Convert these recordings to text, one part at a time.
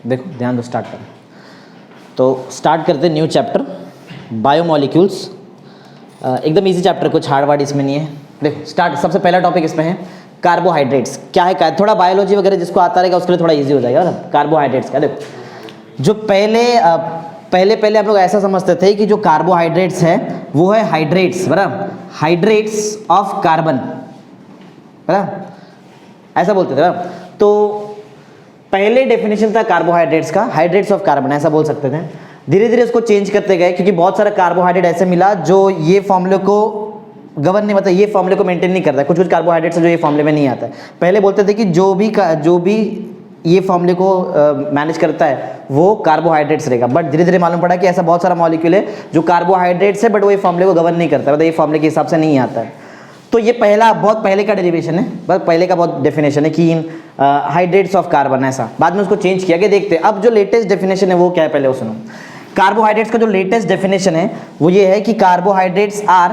देखो ध्यान दो, स्टार्ट करें। तो स्टार्ट करते हैं न्यू चैप्टर बायोमोलिक्यूल्स। एकदम इजी चैप्टर, कुछ हार्ड वर्ड इसमें नहीं है। देखो स्टार्ट, सबसे पहला टॉपिक इसमें है कार्बोहाइड्रेट्स। क्या है, थोड़ा बायोलॉजी वगैरह जिसको आता रहेगा उसके लिए थोड़ा इजी हो जाएगा ना। कार्बोहाइड्रेट्स का देखो, जो पहले हम लोग ऐसा समझते थे कि जो कार्बोहाइड्रेट्स है वो है हाइड्रेट्स, बराबर, हाइड्रेट्स ऑफ कार्बन, बराबर, ऐसा बोलते थे बराबर। तो पहले डेफिनेशन था कार्बोहाइड्रेट्स का, हाइड्रेट्स ऑफ कार्बन, ऐसा बोल सकते थे। धीरे धीरे उसको चेंज करते गए क्योंकि बहुत सारा कार्बोहाइड्रेट ऐसे मिला जो ये फॉर्मूले को गवर्न नहीं, मतलब ये फॉर्मूले को मेंटेन नहीं करता है। कुछ कार्बोहाइड्रेट्स है जो ये फॉर्मूले में नहीं आता है। पहले बोलते थे कि जो भी ये फॉर्मूले को मैनेज करता है वो कार्बोहाइड्रेट्स रहेगा, बट धीरे धीरे मालूम पड़ा कि ऐसा बहुत सारा मॉलिक्यूल है जो कार्बोहाइड्रेट्स है बट वो ये फॉर्मूले को गवर्न नहीं करता, मतलब ये फॉर्मूले के हिसाब से नहीं आता है। तो ये बहुत पहले का डेरिवेशन है, बस पहले का बहुत डेफिनेशन है कि हाइड्रेट्स ऑफ कार्बन, ऐसा। बाद में उसको चेंज किया गया। देखते हैं अब जो लेटेस्ट डेफिनेशन है वो क्या है, पहले वो सुनो। कार्बोहाइड्रेट्स का जो लेटेस्ट डेफिनेशन है वो ये है कि कार्बोहाइड्रेट्स आर,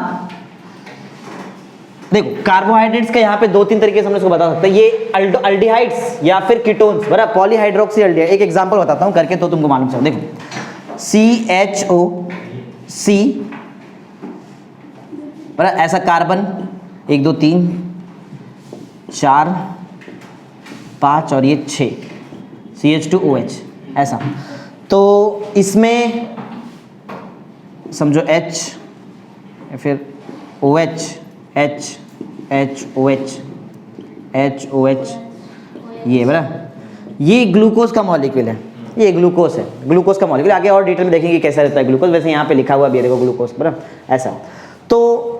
देखो कार्बोहाइड्रेट्स का यहाँ पे दो तीन तरीके से हम इसको बता सकते हैं। ये अल्डिहाइड्स या फिर कीटोन्स, बराबर, पॉलीहाइड्रोक्सी अल्डिहाइड। एक एग्जांपल बताता हूँ करके तो तुमको मालूम चल। देखो CHOC, बराबर, ऐसा कार्बन 1 2 3 4 5 और ये 6 CH2OH, ऐसा। तो इसमें समझो H या फिर OH, H OH ये, बराबर, ये ग्लूकोज का मॉलिक्यूल है, ये ग्लूकोज है, ग्लूकोज का मॉलिक्यूल। आगे और डिटेल में देखेंगे कैसा रहता है ग्लूकोज, वैसे यहाँ पे लिखा हुआ भी है, देखो ग्लूकोज, बराबर, ऐसा। तो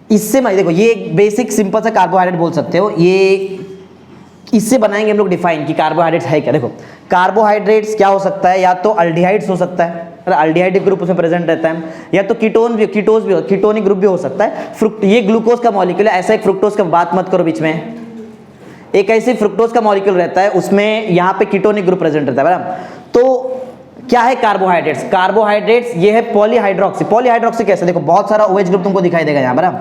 इससे मैं देखो ये एक बेसिक सिंपल सा कार्बोहाइड्रेट बोल सकते हो। ये इससे बनाएंगे हम लोग डिफाइन कि कार्बोहाइड्रेट्स है क्या। देखो कार्बोहाइड्रेट्स क्या हो सकता है, या तो अल्डिहाइड्स हो सकता है, अल्डिहाइड ग्रुप उसमें प्रेजेंट रहता है, या तो कीटोनिक ग्रुप भी हो सकता है। ये ग्लूकोज का मॉलिक्यूल है, ऐसा एक फ्रुक्टोज का, बात मत करो बीच में, एक ऐसे फ्रुक्टोज का मॉलिक्यूल रहता है, उसमें यहाँ पे कीटोनिक ग्रुप प्रेजेंट रहता है, बराबर। तो क्या है कार्बोहाइड्रेट्स? कार्बोहाइड्रेट्स ये है पॉलीहाइड्रोक्सी। पॉलीहाइड्रोक्सी कैसे, देखो बहुत सारा OH ग्रुप तुमको दिखाई देगा यहाँ, बराबर,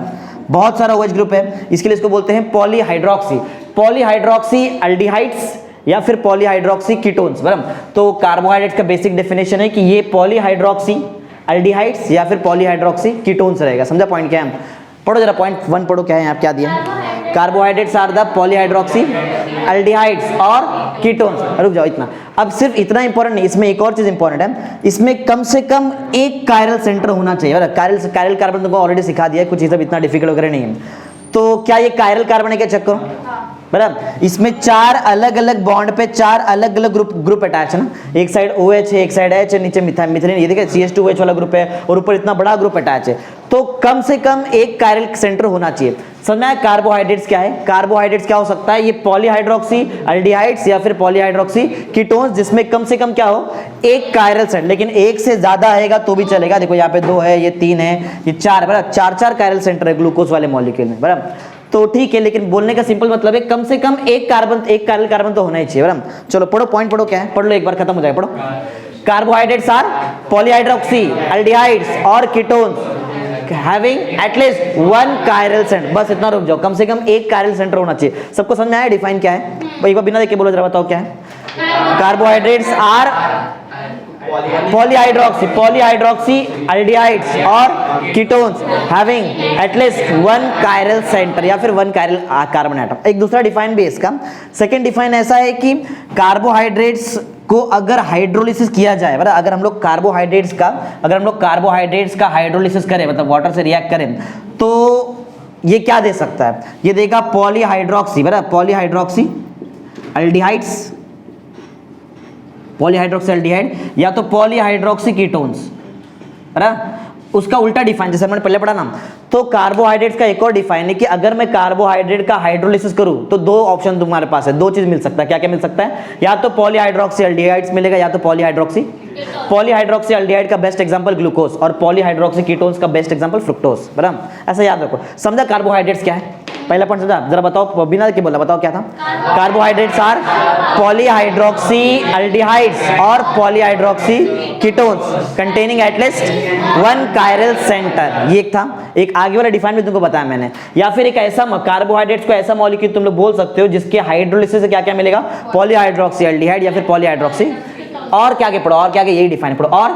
बहुत सारा OH ग्रुप है, इसके लिए इसको बोलते हैं पॉलीहाइड्रोक्सी। पॉलीहाइड्रोक्सी अल्डिहाइड्स या फिर पॉलीहाइड्रोक्सी कीटोन्स, बराबर। तो कार्बोहाइड्रेट्स का बेसिक डेफिनेशन है कि ये पॉलीहाइड्रोक्सी अल्डिहाइड्स या फिर पॉलीहाइड्रोक्सी कीटोन्स रहेगा। समझा पॉइंट क्या है? पढ़ो जरा पॉइंट 1 पढ़ो, क्या है यहाँ क्या दिया। Carbohydrates are the polyhydroxy aldehydes और कीटोन्स। रुक जाओ, इतना, अब सिर्फ इतना इंपॉर्टेंट नहीं, इसमें एक और चीज इंपॉर्टेंट है, इसमें कम से कम एक कायरल सेंटर होना चाहिए। कायरल कार्बन तुमको ऑलरेडी सिखा दिया है, कुछ चीजें इतना डिफिकल्ट वगैरह नहीं है। तो क्या ये कायरल कार्बन है क्या, चेक करो, बराबर। इसमें 4 अलग अलग बॉन्ड पे 4 अलग अलग ग्रुप अटैच है ना, एक साइड OH है, एक साइड H है, नीचे मिथाइलिन, ये देखिए CH2OH वाला ग्रुप है, और ऊपर इतना बड़ा ग्रुप अटैच है। तो कम से कम एक कायरल सेंटर होना चाहिए। समझना है कार्बोहाइड्रेट्स क्या है? कार्बोहाइड्रेट्स क्या हो सकता है? ये पॉलीहाइड्रोक्सी अल्डिहाइड्स या फिर पॉलीहाइड्रोक्सी कीटोन्स, जिसमें कम से कम क्या हो, एक कायरल सेंटर, लेकिन एक से ज्यादा आएगा तो भी चलेगा। देखो यहाँ पे 2 है, ये 3 है, ये 4 है, बराबर, 4 कायरल सेंटर है ग्लूकोज वाले मॉलिक्यूल में, बराबर। तो ठीक है, लेकिन बोलने का सिंपल मतलब है कम से कम एक कायरल कार्बन तो होना ही चाहिए, बराबर। चलो पढ़ो, पॉइंट पढ़ो, क्या है, पढ़ लो, एक बार खत्म हो जाएगा, पढ़ो। कार्बोहाइड्रेट्स आर पॉलीहाइड्रोक्सी अल्डिहाइड्स और ketones having at least 1 chiral center, बस इतना रुक जाओ, कम से कम एक कायरल सेंटर होना चाहिए। सबको समझ में आया डिफाइन क्या है? एक बार बिना देख के बोलो जरा, बताओ क्या है। कार्बोहाइड्रेट्स आर पॉलीहाइड्रोक्सी अल्डिहाइड्स और ketones having at least 1 chiral centre या फिर 1 कायरल कार्बन एटम। एक दूसरा डिफाइन भी है इसका। सेकंड डिफाइन ऐसा है कि कार्बोहाइड्रेट्स को अगर हाइड्रोलिसिस किया जाए, मतलब अगर हम लोग कार्बोहाइड्रेट्स का हाइड्रोलिसिस करें, मतलब वाटर से रिएक्ट करें, तो ये क्या दे सकता है? ये देगा पॉलीहाइड्रोक्सी, बराबर, पॉलीहाइड्रोक्सी अल्डिहाइड या तो पॉलीहाइड्रोक्सी कीटोन्स, बराबर। उसका उल्टा डिफाइन जैसे हमने पहले पढ़ा ना, तो कार्बोहाइड्रेट्स का एक और डिफाइन है कि अगर मैं कार्बोहाइड्रेट का हाइड्रोलिसिस करूं तो 2 ऑप्शन तुम्हारे पास है, 2 चीज मिल सकता है। क्या क्या मिल सकता है? या तो पॉलीहाइड्रोक्सी अल्डिहाइड्स मिलेगा, या तो पॉलीहाइड्रोक्सी अल्डिहाइड का बेस्ट एग्जांपल ग्लूकोज, और पॉलीहाइड्रोक्सी कीटोन्स का बेस्ट एग्जांपल फ्रुक्टोज, बराबर। ऐसा याद रखो। समझा कार्बोहाइड्रेट्स क्या है? पहला पॉइंट समझा? जरा बताओ, बिना के बोला बताओ क्या था? कार्बोहाइड्रेट्स आर पॉलीहाइड्रोक्सी एल्डिहाइड्स और polyhydroxy ketones containing at least one chiral centre. ये एक था। एक आगे वाला डिफाइन भी तुमको बताया मैंने। या फिर एक ऐसा कार्बोहाइड्रेट्स को ऐसा मॉलिक्यूल तुम लोग बोल सकते हो जिसके हाइड्रोलिसिस से क्या क्या मिलेगा? पॉलीहाइड्रोक्सी एल्डिहाइड या फिर पॉलीहाइड्रोक्सी, और क्या आगे पढ़ो, और क्या आगे यही डिफाइन पढ़ो, और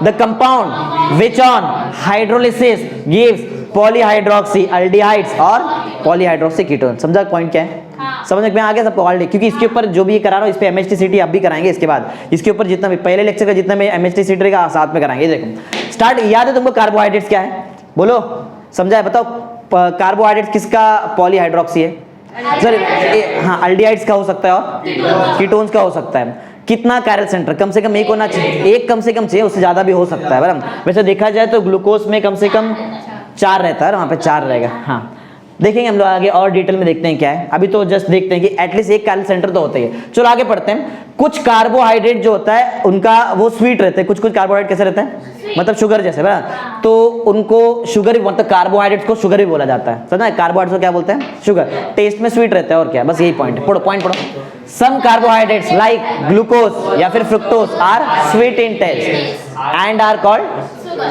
the compound which on hydrolysis gives polyhydroxy aldehydes और पॉलीहाइड्रोक्सी कीटोन। समझा पॉइंट क्या है? समझ में आ गया सबको ऑलरेडी? क्योंकि इसके ऊपर जो भी ये करा रहा हूं इस पे एमएचटीसीटी आप भी कराएंगे इसके बाद। इसके ऊपर जितना भी पहले लेक्चर का जितना में एमएचटीसीटी रहेगा साथ में कराएंगे। देखो स्टार्ट, याद है तुमको कार्बोहाइड्रेट्स क्या है? बोलो, समझा है? बताओ कार्बोहाइड्रेट्स किसका पॉलीहाइड्रोक्सी है? सर हाँ, एल्डिहाइड्स का हो सकता है और कीटोन्स का हो सकता है। कितना कायरल सेंटर? कम से कम एक होना चाहिए, एक कम से कम चाहिए, उससे ज्यादा भी हो सकता है बराबर। वैसे देखा जाए तो ग्लूकोज में कम से कम 4 रहता है, वहां पे 4 रहेगा। हाँ देखेंगे हम लोग आगे और डिटेल में, देखते हैं क्या है। अभी तो जस्ट देखते हैं कि एटलीस्ट एक कायरल सेंटर तो होता ही है। चलो आगे पढ़ते हैं। कुछ कार्बोहाइड्रेट जो होता है उनका वो स्वीट रहते हैं, कुछ कुछ कार्बोहाइड्रेट कैसे रहते हैं? मतलब शुगर जैसे बराबर। तो उनको शुगर भी, मतलब कार्बोहाइड्रेट्स को शुगर भी बोला जाता है। समझा? कार्बोहाइड्रेट्स को क्या बोलते हैं? शुगर। टेस्ट में स्वीट रहता है और क्या, बस यही पॉइंट है। पढ़ो पॉइंट पढ़ो। सम कार्बोहाइड्रेट्स लाइक ग्लूकोज या फिर fructose are sweet in taste and are called,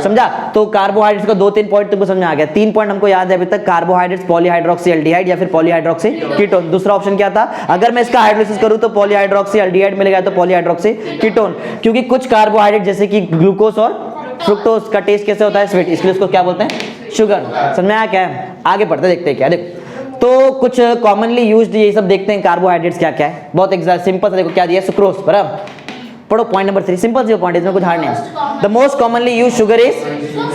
समझा? तो कार्बोहाइड्रेट्स का 2-3 पॉइंट तुमको समझ में आ गया। 3 पॉइंट हमको याद है अभी तक। कार्बोहाइड्रेट्स पॉलीहाइड्रोक्सी एल्डिहाइड या फिर पॉलीहाइड्रोक्सी कीटोन। दूसरा ऑप्शन क्या था? अगर मैं इसका हाइड्रोलिसिस करूं तो पॉलीहाइड्रोक्सी एल्डिहाइड मिलेगा, तो पॉलीहाइड्रोक्सी कीटोन। क्योंकि कुछ कार्बोहाइड्रेट जैसे कि ग्लूकोज और फ्रुक्टोज का टेस्ट कैसे होता है? स्वीट, इसलिए उसको क्या बोलते हैं? शुगर। समझ में आया क्या है? आगे बढ़ते देखते हैं क्या। देखो तो कुछ कॉमनली यूज्ड ये सब देखते हैं कार्बोहाइड्रेट्स क्या क्या है। बहुत सिंपल सा देखो क्या दिया, सुक्रोज बराबर। पढ़ो पॉइंट नंबर 3, सिंपल सी पॉइंट, इसमें कुछ हार्ड नहीं है। The most commonly use sugar is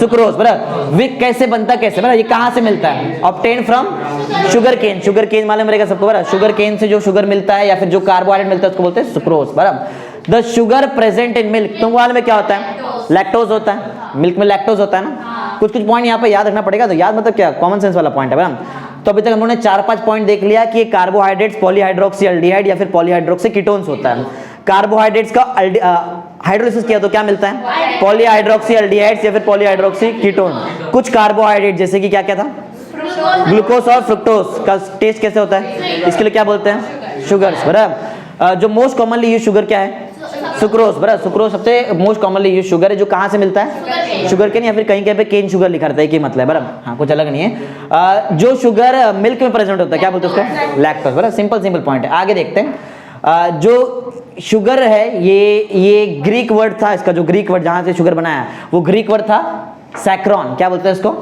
sucrose बराबर। विक कैसे बनता, कैसे बराबर? ये कहां से मिलता है? Obtain from sugar cane. Sugar cane मालूम रहेगा सबको बराबर। शुगर केन से जो शुगर मिलता है या फिर जो कार्बोहाइड्रेट मिलता है उसको बोलते हैं सुक्रोज बराबर। The sugar present in milk, तुमको मालूम में क्या होता है? लैक्टोज होता है। मिल्क में लैक्टोज होता है ना। कुछ कुछ पॉइंट यहाँ पे याद रखना पड़ेगा। तो याद मतलब क्या, कॉमन सेंस वाला पॉइंट है बराबर। तो अभी तक हम लोगों ने 4-5 पॉइंट देख लिया कि कार्बोहाइड्रेट्स पॉलीहाइड्रोक्सी एल्डिहाइड या फिर पॉलीहाइड्रोक्सी कीटोन्स होता है। कार्बोहाइड्रेट्स का हाइड्रोलिसिस किया तो क्या मिलता है? पॉलीहाइड्रोक्सी एल्डिहाइड्स या फिर पॉलीहाइड्रोक्सी कीटोन। कुछ कार्बोहाइड्रेट जैसे कि क्या क्या था? ग्लूकोज और फ्रुक्टोज का टेस्ट कैसे होता है? इसके लिए क्या बोलते हैं? शुगर्स बराबर। जो मोस्ट कॉमनली यूज शुगर क्या है? सुक्रोज बराबर। सुक्रोज सबसे मोस्ट कॉमनली यूज शुगर है, जो कहां से मिलता है? शुगर केन या फिर कहीं पे केन शुगर लिखा रहता है, कि मतलब बराबर। हाँ कुछ अलग नहीं है। जो शुगर मिल्क में प्रेजेंट होता है क्या बोलते हैं उसको? लैक्टोज बराबर। सिंपल पॉइंट है। आगे देखते हैं। जो शुगर है ये ग्रीक वर्ड था, इसका जो ग्रीक वर्ड जहां से शुगर बनाया वो ग्रीक वर्ड था सैक्रोन। क्या बोलते हैं इसको?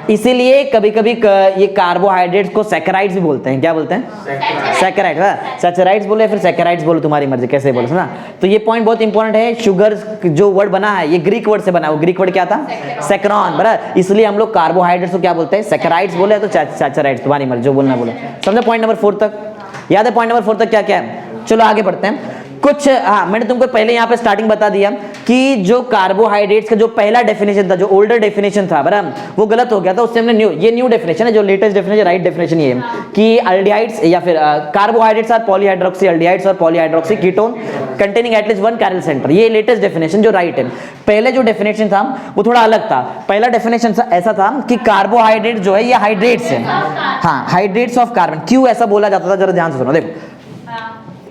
इसीलिए कभी कभी ये कार्बोहाइड्रेट्स को सैकराइड्स भी बोलते हैं। क्या बोलते हैं? सैकराइड। सैचराइड्स बोले या फिर सैकराइड्स बोलो, तुम्हारी मर्जी कैसे बोलो, सुना? तो ये पॉइंट बहुत इंपॉर्टेंट है। शुगर जो वर्ड बना है ये ग्रीक वर्ड से बना है। वो ग्रीक वर्ड क्या था? सैकरॉन बराबर। इसलिए हम लोग कार्बोहाइड्रेट्स को क्या बोलते हैं? सैकराइड्स बोले तो सैचराइड्स, तुम्हारी मर्जी जो बोलना बोलो। समझे? पॉइंट नंबर 4 तक याद है? पॉइंट नंबर 4 तक क्या क्या है? चलो आगे बढ़ते हैं। कुछ हाँ मैंने तुमको पहले यहाँ पे स्टार्टिंग बता दिया कि जो कार्बोहाइड्रेट्स का जो पहला डेफिनेशन था, जो ओल्डर डेफिनेशन था बराबर, वो गलत हो गया था। उससे हमने न्यू डेफिनेशन है, जो लेटेस्ट डेफिनेशन, राइट डेफिनेशन ये है कि एल्डिहाइड्स या फिर कार्बोहाइड्रेट्स आर पॉलीहाइड्रोक्सी एल्डिहाइड्स और polyhydroxy ketone containing at least one chiral centre. ये लेटेस्ट डेफिनेशन जो राइट है। पहले जो डेफिनेशन था वो थोड़ा अलग था। पहला डेफिनेशन ऐसा था कि कार्बोहाइड्रेट जो है ये हाइड्रेट्स है। हाँ हाइड्रेट्स ऑफ कार्बन। क्यों ऐसा बोला जाता था जरा ध्यान से सुनो। देखो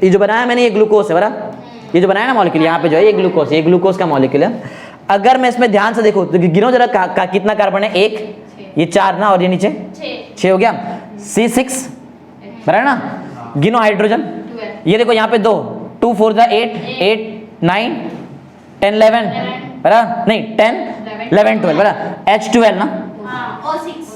ये जो बनाया मैंने ये ग्लूकोज है बराबर। ये जो बनाया ना मॉलिक्यूल यहाँ पे जो है ये ग्लूकोज, ये ग्लूकोज का मॉलिक्यूल है। अगर मैं इसमें ध्यान से देखो तो गिनो जरा कितना कार्बन है? 1, ये 4 ना, और ये नीचे 6 हो गया। C6 बराबर ना। गिनो हाइड्रोजन, ये देखो यहाँ पे 2, 2 4 जा 8, 8 9 10 11 बराबर, नहीं 10 11 12 बराबर। H12 ना,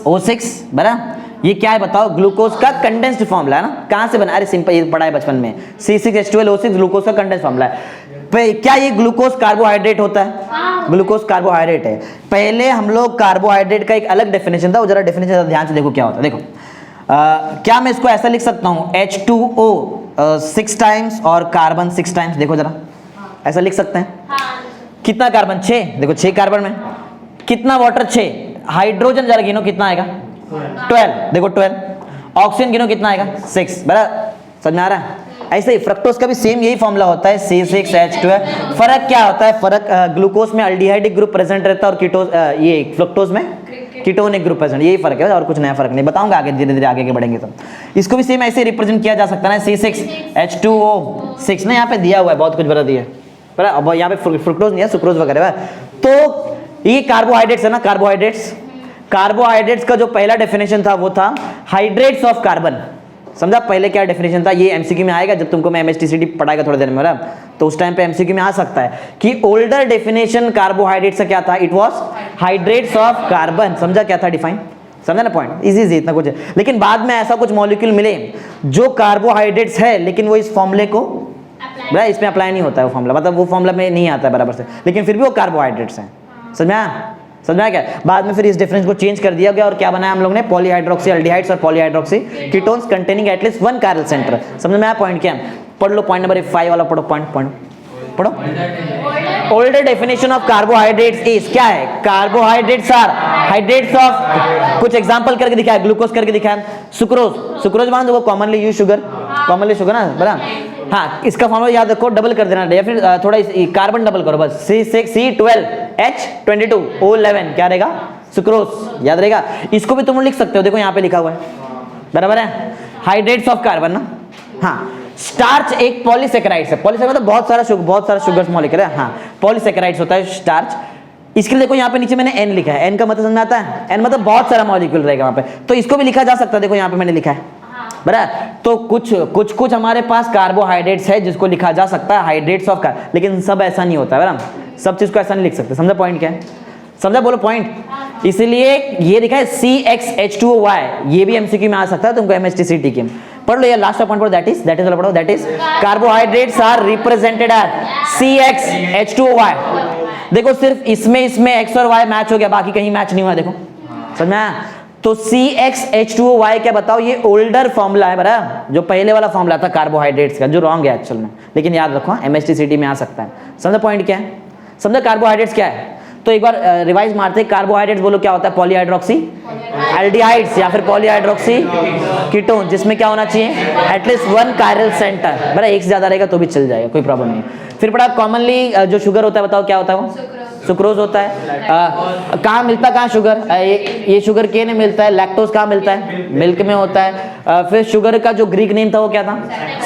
O6 बराबर। ये क्या है बताओ? ग्लूकोज का कंडेंस्ड फॉर्मूला है ना। कहां से बना? अरे सिंपल, ये पढ़ा है बचपन में। C6H12O6 ग्लूकोज का कंडेंस्ड फॉर्मूला है। क्या ये ग्लूकोज कार्बोहाइड्रेट होता है? ग्लूकोज कार्बोहाइड्रेट है। पहले हम लोग कार्बोहाइड्रेट का एक अलग डेफिनेशन था, वो जरा डेफिनेशन ध्यान से देखो क्या होता है। देखो क्या मैं इसको ऐसा लिख सकता हूँ? H2O 6 टाइम्स और कार्बन 6 टाइम्स। देखो जरा ऐसा लिख सकते हैं। कितना कार्बन? 6। देखो 6 कार्बन में कितना वाटर? 6। हाइड्रोजन जरा गिनो कितना आएगा? 12। देखो 12। ऑक्सीजन गिनो कितना आएगा? 6 बराबर। समझ में आ रहा है? ऐसे ही फ्रक्टोज का भी सेम यही फॉर्मूला होता है, C6H12। फर्क क्या होता है? फर्क ग्लूकोज में अल्डिहाइडिक ग्रुप प्रेजेंट रहता है और कीटोज ये फ्रक्टोज में कीटोनिक ग्रुप प्रेजेंट, यही फर्क है और कुछ नया फर्क नहीं, बताऊंगा आगे धीरे धीरे आगे के बढ़ेंगे तो। इसको भी सेम ऐसे रिप्रेजेंट किया जा सकता है ना, C6H2O6 ना, यहाँ पे दिया हुआ है बहुत कुछ बता दिया पर अब यहाँ पे फ्रुक्टोज नहीं है, सुक्रोज वगैरह है। तो ये कार्बोहाइड्रेट्स है ना, कार्बोहाइड्रेट्स का जो पहला डेफिनेशन था वो था हाइड्रेट्स ऑफ कार्बन। समझा पहले क्या डेफिनेशन था, ये एमसीक्यू में आएगा जब तुमको मैं एमएचटीसीटी पढ़ाएगा थोड़ी देर में, तो उस टाइम पे एमसीक्यू में आ सकता है कि ओल्डर डेफिनेशन कार्बोहाइड्रेट्स का क्या था, it was hydrates of carbon. समझा क्या था डिफाइन, समझा ना पॉइंट, इजी इतना कुछ है। लेकिन बाद में ऐसा कुछ मॉलिक्यूल मिले जो कार्बोहाइड्रेट्स है लेकिन वो इस फॉर्मूले को इसमें अप्लाई नहीं होता है, वो फॉर्मूला मतलब वो फॉर्मूला में नहीं आता है बराबर से, लेकिन फिर भी वो कार्बोहाइड्रेट्स हैं। समझा क्या, बाद में फिर इस डिफरेंस को चेंज कर दिया गया और क्या बनाया हम लोग ने, पॉलीहाइड्रोक्सी एल्डिहाइड्स और polyhydroxy ketones containing at least one chiral centre. समझ में आया पॉइंट क्या है, पढ़ लो पॉइंट नंबर 5 वाला पढ़ो, पढ़ो। Older definition of carbohydrates is, क्या है, कार्बोहाइड्रेट्स आर हाइड्रेट्स ऑफ, कुछ एग्जांपल करके दिखाया, ग्लूकोज करके दिखाया, सुक्रोज मान दो, कॉमनली यूज शुगर ना बराबर। हाँ, इसका फॉर्मूला याद रखो, डबल कर देना या फिर थोड़ा कार्बन डबल करो बस, C12H22O11 क्या रहेगा, सुक्रोज, याद रहेगा। इसको भी तुम लिख सकते हो, देखो यहाँ पे लिखा हुआ है बराबर है, हाइड्रेट्स ऑफ कार्बन ना। हाँ, स्टार्च एक पॉलीसेकेराइड्स है, पॉलीसेकेराइड मतलब बहुत सारा शुगर्स मॉलिक्यूल है। हाँ, पॉलीसेकेराइड्स होता है स्टार्च। इसके लिए देखो यहाँ पे नीचे मैंने N लिखा है, N का मतलब समझ में आता है, N मतलब बहुत सारा मॉलिक्यूल रहेगा वहाँ पे, तो इसको भी लिखा जा सकता है, देखो यहाँ पे मैंने लिखा है बराबर। तो कुछ हमारे पास कार्बोहाइड्रेट्स है जिसको लिखा जा सकता है हाइड्रेट्स ऑफ कार्बन, लेकिन सब ऐसा नहीं होता है बराबर, सब चीज को ऐसा नहीं लिख सकते। समझा पॉइंट क्या है, समझा, बोलो पॉइंट। इसलिए ये लिखा है CXH2OY, ये भी एमसीक्यू में आ सकता है, तुमको एमएचटीसीटी के पढ़ लो, ये लास्ट पॉइंट पढ़ो, दैट इज वाला पढ़ो, that is carbohydrates are represented as CXH2OY। देखो सिर्फ इसमें X और Y मैच हो गया, बाकी कहीं मैच नहीं हुआ, देखो समझ में आया। तो CXH2OY क्या बताओ, ये ओल्डर फॉर्मूला है बराबर, जो पहले वाला फॉर्मूला था कार्बोहाइड्रेट्स का, जो रॉन्ग है एक्चुअल में, लेकिन याद रखो एमएचटीसीटी में आ सकता है। समझा पॉइंट क्या है, समझा कार्बोहाइड्रेट्स क्या है। तो एक बार रिवाइज मारते हैं, कार्बोहाइड्रेट्स बोलो क्या होता है, पॉलीहाइड्रोक्सी एल्डिहाइड्स या फिर पॉलीहाइड्रोक्सी कीटोन, जिसमें क्या होना चाहिए, एटलीस्ट वन चिरल सेंटर बराबर, एक से ज्यादा रहेगा तो भी चल जाएगा, कोई प्रॉब्लम नहीं। फिर पढ़ा कॉमनली जो शुगर होता है, बताओ क्या होता है, वो सुक्रोज होता है। कहाँ मिलता है, कहाँ शुगर, ये शुगर केन में मिलता है। लैक्टोज कहाँ मिलता है, मिल्क में होता है। फिर शुगर का जो ग्रीक नेम था वो क्या था,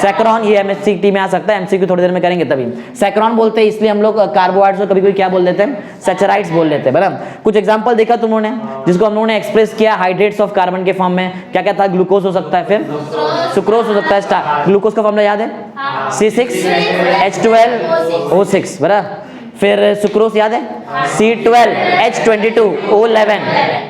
सैकरॉन, ये एमएससीटी में आ सकता है, एमसीक्यू थोड़ी देर में करेंगे तभी। सैकरॉन बोलते हैं इसलिए हम लोग कार्बोहाइड्रेट्स को कभी कोई क्या बोल देते हैं, सैचराइड्स बोल देते हैं बराबर। कुछ एग्जांपल देखा तुम लोगों ने, जिसको हम लोगों ने एक्सप्रेस किया हाइड्रेट्स ऑफ कार्बन के फॉर्म में, क्या क्या था, ग्लूकोज हो सकता है, फिर सुक्रोज हो सकता है, ग्लूकोज का फॉर्मूला याद है, C6H12O6 बराबर। फिर सुक्रोज याद है, C12H22O11।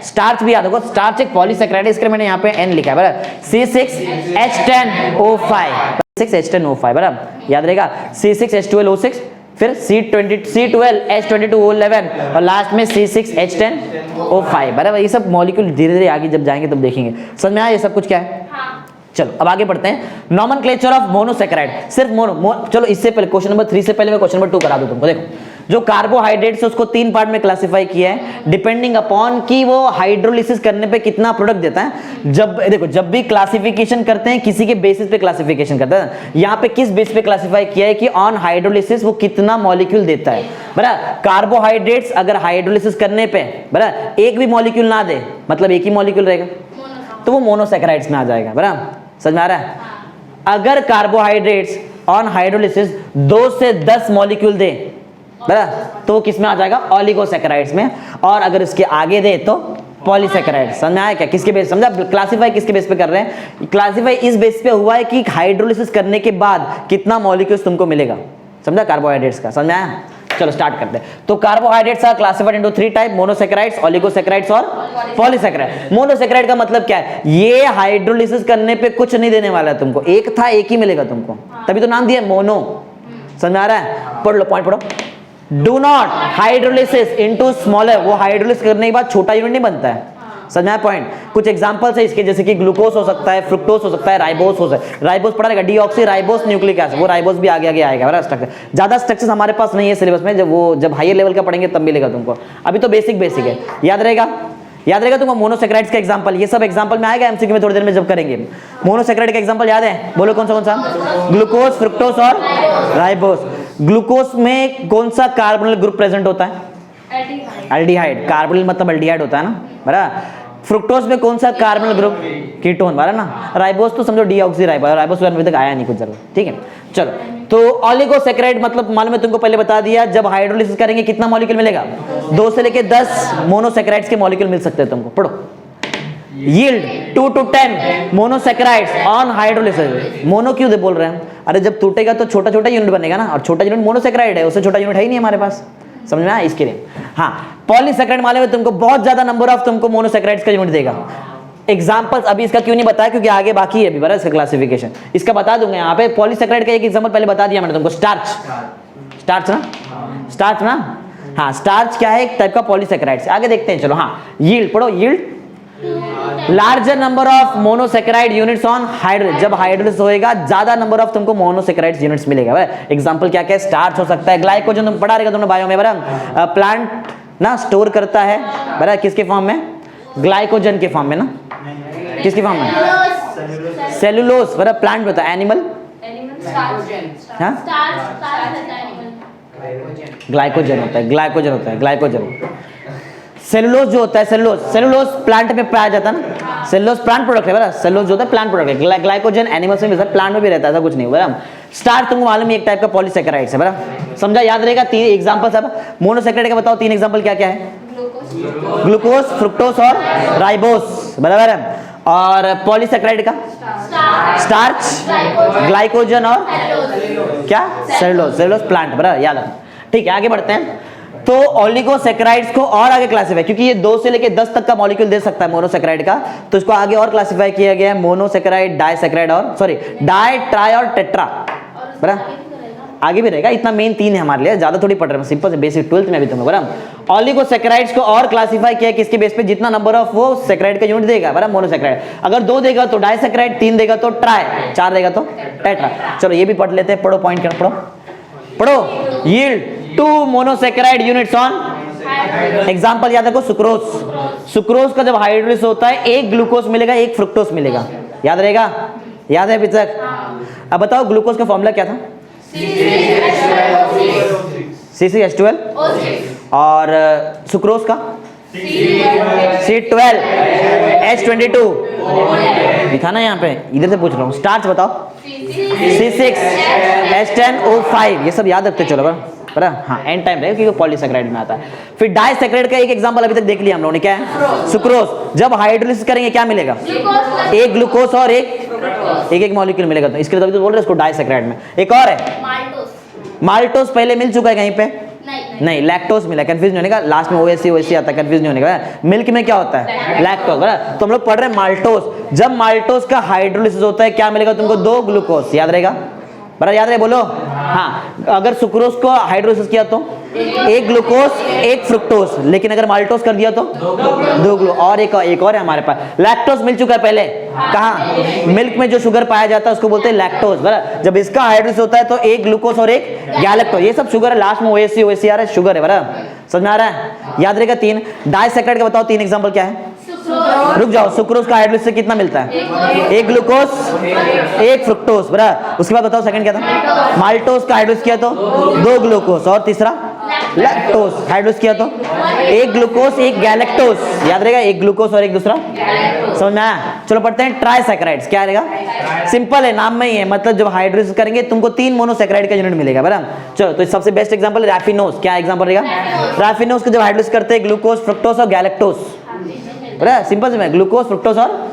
स्टार्च भी याद होगा, स्टार्च एक पॉलीसेकेराइड, इसके मैंने यहाँ पे N लिखा है बराबर, C6H10O5 बराबर, याद रहेगा, C6H12O6, फिर C12H22O11 और लास्ट में C6H10O5 बराबर। ये सब मॉलिक्यूल धीरे धीरे आगे जब जाएंगे तब देखेंगे, समझ में आया ये सब कुछ क्या है। चलो अब आगे बढ़ते हैं, नॉमेनक्लेचर ऑफ मोनोसेकेराइड, सिर्फ चलो इससे पहले क्वेश्चन नंबर 3 से पहले मैं क्वेश्चन नंबर 2 करा दूं तुमको। देखो जो कार्बोहाइड्रेट्स है उसको 3 पार्ट में क्लासिफाई किया है, डिपेंडिंग अपॉन कि वो हाइड्रोलिसिस करने पे कितना प्रोडक्ट देता है। जब भी क्लासिफिकेशन करते हैं किसी के बेसिस पे क्लासिफिकेशन करते हैं, यहाँ पे किस बेस पे क्लासिफाई किया है कि ऑन हाइड्रोलिसिस वो कितना मॉलिक्यूल देता है बराबर। कार्बोहाइड्रेट्स अगर हाइड्रोलिसिस करने पे बराबर एक भी मॉलिक्यूल ना दे, मतलब एक ही मॉलिक्यूल रहेगा, तो वो मोनोसेकेराइड्स में आ जाएगा बराबर, समझ में आ रहा है। अगर कार्बोहाइड्रेट्स ऑन हाइड्रोलिसिस 2 से 10 मॉलिक्यूल दे बराबर, तो वो किस में आ जाएगा, ओलिगोसेकेराइड्स में। और अगर इसके आगे दे तो पॉलीसेकेराइड्स। समझ में आया क्या, किसके बेस, समझा क्लासिफाई किसके बेस पे कर रहे हैं, क्लासिफाई इस बेस पे हुआ है कि हाइड्रोलिसिस करने के बाद कितना मॉलिक्यूल्स तुमको मिलेगा, समझा कार्बोहाइड्रेट्स का, समझ में आया। चलो स्टार्ट करते हैं। तो carbohydrates are classified into 3 type, monosaccharides, oligosaccharides और पॉलीसेकेराइड। मोनोसेकेराइड का मतलब क्या है, ये हाइड्रोलिसिस करने पे कुछ नहीं देने वाला है तुमको, एक था एक ही मिलेगा तुमको, तभी तो नाम दिया मोनो। समझ में आ रहा है, पढ़ लो पॉइंट पढ़ो। Do not hydrolysis into smaller, वो हाइड्रोलिसिस करने के बाद छोटा यूनिट नहीं बनता है, समझ में आया पॉइंट। कुछ एग्जांपल्स है इसके, जैसे कि ग्लूकोज हो सकता है, फ्रुक्टोज हो सकता है, राइबोस हो सकता है। राइबोस पढ़ा रहेगा, डीऑक्सी राइबोस न्यूक्लिक एसिड, वो राइबोस भी आगे आएगा बराबर। स्ट्रक्चर ज्यादा स्ट्रक्चर्स हमारे पास नहीं है सिलेबस में, जब हायर लेवल का पढ़ेंगे तब मिलेगा तुमको, अभी तो बेसिक है, याद रहेगा तुमको। मोनोसेकेराइड्स का एग्जांपल, ये सब एग्जांपल में आएगा एमसीक्यू में थोड़ी देर में जब करेंगे। मोनोसेकेराइड का एग्जांपल याद है, बोलो कौन सा, ग्लूकोज, फ्रुक्टोज और राइबोस। ग्लूकोज में कौन सा कार्बोनिल ग्रुप प्रेजेंट होता है, अल्डिहाइड, कार्बोनिल मतलब अल्डिहाइड होता है ना, बराबर। फ्रुक्टोज में कौन सा कार्बोनिल ग्रुप, कीटोन, बराबर ना। राइबोस तो समझो डीऑक्सी राइबोस अभी तक आया नहीं कुछ जरूर, ठीक है। चलो, तो ओलिगोसैकेराइड मतलब मालूम है तुमको, पहले बता दिया, जब हाइड्रोलिसिस करेंगे कितना मॉलिक्यूल मिलेगा, 2 से लेके 10 मोनोसैकेराइड्स के मॉलिक्यूल मिल सकते हैं तुमको। पढ़ो, yield 2 to 10 monosaccharides on hydrolysis. Mono क्यों दे बोल रहे हैं, अरे जब टूटेगा तो छोटा छोटा यूनिट बनेगा ना, और छोटा यूनिट मोनोसैकेराइड है, उससे छोटा यूनिट है ही नहीं हमारे पास, समझ में आया, इसके लिए। हाँ, पॉलीसैकेराइड मालूम है तुमको, बहुत ज्यादा नंबर ऑफ तुमको मोनोसैकेराइड्स का यूनिट देगा। एग्जांपल्स अभी इसका क्यों नहीं बताया, क्योंकि आगे बाकी है अभी बड़ा इसका क्लासिफिकेशन, इसका बता दूंगा यहाँ पे। पॉलीसैकेराइड का एक एग्जांपल पहले बता दिया मैंने तुमको, स्टार्च। स्टार्च ना, स्टार्च ना, हाँ, स्टार्च क्या है, एक टाइप का पॉलीसैकेराइड। आगे देखते हैं, चलो। हाँ, यील्ड पढ़ो, yield larger number of monosaccharide units on hydrolysis. जब हाइड्रोलिसिस होएगा ज्यादा नंबर ऑफ तुमको मोनोसैकेराइड यूनिट्स मिलेगा। एग्जांपल क्या क्या है, स्टार्च हो सकता है, ग्लाइकोजन तुम पढ़ा रहेगा तुमने बायो में, बराबर। प्लांट ना स्टोर करता है, बराबर, किसके फॉर्म में, ग्लाइकोजन के फॉर्म में ना, किसकी फॉर्म में, सेलुलोज, बराबर, प्लांट होता है, एनिमल ग्लाइकोजन होता है, ग्लाइकोजन होता है, ग्लाइकोजन। सेलुलोज जो होता है, सेलुलोज प्लांट में पाया जाता है ना, सेलुलोज प्लांट प्रोडक्ट है, बराबर। सेलुलोज जो होता है प्लांट प्रोडक्ट है, ग्लाइकोजन एनिमल्स में भी रहता है, प्लांट में भी रहता है, ऐसा कुछ नहीं, बराबर। स्टार्च तुमको मालूम है एक टाइप का पॉलीसैकेराइड है, बराबर, समझा, याद रहेगा। 3 एग्जांपल सब मोनोसैकेराइड का बताओ, 3 एग्जांपल क्या क्या है, ग्लूकोज, फ्रुक्टोज और राइबोस, बराबर है। और पॉलीसैकेराइड का स्टार्च, ग्लाइकोजन और क्या, सेलुलोज प्लांट, बराबर, याद रखना, ठीक है। आगे बढ़ते हैं, तो ओलिगोसैकेराइड्स को और आगे क्लासिफाई, क्योंकि ये 2 से लेके 10 तक का मॉलिक्यूल दे सकता है मोनोसैकेराइड का, तो इसको आगे और क्लासिफाई किया गया है, मोनोसैकेराइड, डाइसैकेराइड और सॉरी डाई, ट्राई और टेट्रा, बराबर। आगे भी रहेगा, इतना मेन 3 है हमारे लिए, ज्यादा थोड़ी पढ़ रहे हैं, सिंपल से बेसिक 12th में भी तुम लोग, बराबर। ओलिगोसैकेराइड्स को और क्लासिफाई किया किसके बेस पे, जितना नंबर ऑफ वो सैकेराइड का यूनिट देगा, बराबर, मोनोसैकेराइड। अगर 2 देगा तो डाइसैकेराइड, 3 देगा तो ट्राई, 4 देगा तो टेट्रा। चलो ये भी पढ़ लेते हैं, पढ़ो, पॉइंट कर, पढ़ो। Yield 2 monosaccharide units on, example याद रखो, सुक्रोज। सुक्रोज का जब हाइड्रोलिसिस होता है, एक ग्लूकोज मिलेगा, एक फ्रुक्टोज मिलेगा, याद रहेगा, याद है अभी तक। अब बताओ ग्लूकोज का फॉर्मूला क्या था, C6H12, और सुक्रोज का C12H22, लिखा ना यहाँ पे, इधर से पूछ रहा हूँ। स्टार्च बताओ, C6H10O5, ये सब याद रखते चलो, बराबर, हाँ, एंड टाइम रहेगा क्योंकि पॉलीसैकेराइड में आता है। फिर डाइसैकेराइड का एक एग्जांपल अभी तक देख लिया हम लोगों ने, क्या है, सुक्रोज। जब हाइड्रोलिसिस करेंगे क्या मिलेगा, एक ग्लूकोज और एक मॉलिक्यूल मिलेगा, तो इसके लिए तो बोल रहे हैं इसको डाइसैकेराइड में। एक और है माल्टोस, पहले मिल चुका है कहीं पे, नहीं, लैक्टोज मिला, कंफ्यूज नहीं होने का, लास्ट में ओएसी आता है, कंफ्यूज नहीं होने का। मिल्क में क्या होता है, लैक्टोज, बराबर। तो हम लोग पढ़ रहे हैं माल्टोज। जब माल्टोज का हाइड्रोलिसिस होता है क्या मिलेगा तुमको, 2 ग्लूकोज, याद रहेगा, बराबर, याद रहे, बोलो। हाँ, अगर सुक्रोज को हाइड्रोलिसिस किया तो 1 ग्लूकोज 1 फ्रुक्टोज, लेकिन अगर माल्टोज कर दिया तो 2 ग्लू, और एक और है हमारे पास, लैक्टोज मिल चुका है पहले, कहाँ, मिल्क में जो शुगर पाया जाता है उसको बोलते हैं लैक्टोज, बराबर। जब इसका हाइड्रोलिसिस होता है तो 1 ग्लूकोज और 1 गैलेक्टोज, ये सब शुगर है, लास्ट में ओएसी आ रहा है, शुगर है, बराबर, समझ में आ रहा है, याद रहेगा। 3 डाइसैकेराइड का बताओ, 3 एग्जांपल क्या है, रुक जाओ, सुक्रोज का हाइड्रोलिसिस से कितना मिलता है, 1 ग्लूकोज 1 फ्रुक्टोज, बराबर। उसके बाद बताओ सेकंड क्या था, माल्टोज का हाइड्रोलिसिस किया तो 2 ग्लूकोज, और तीसरा लैक्टोज हाइड्रोलिसिस किया तो 1 ग्लूकोज 1 गैलेक्टोज, याद रहेगा, 1 ग्लूकोज और 1 दूसरा, समझ में आया। चलो पढ़ते हैं ट्राइसैकेराइड्स, क्या रहेगा, सिंपल है, नाम में ही है, मतलब जब हाइड्रोलिसिस करेंगे तुमको 3 मोनोसैकेराइड का यूनिट मिलेगा, बराबर। चलो, तो सबसे बेस्ट एग्जांपल रैफिनोज, क्या एग्जांपल रहेगा, रैफिनोज को जब हाइड्रोलिसिस करते हैं ग्लूकोज, फ्रुक्टोज और गैलेक्टोज, बराबर, सिंपल से ग्लूकोज, फ्रुक्टोज और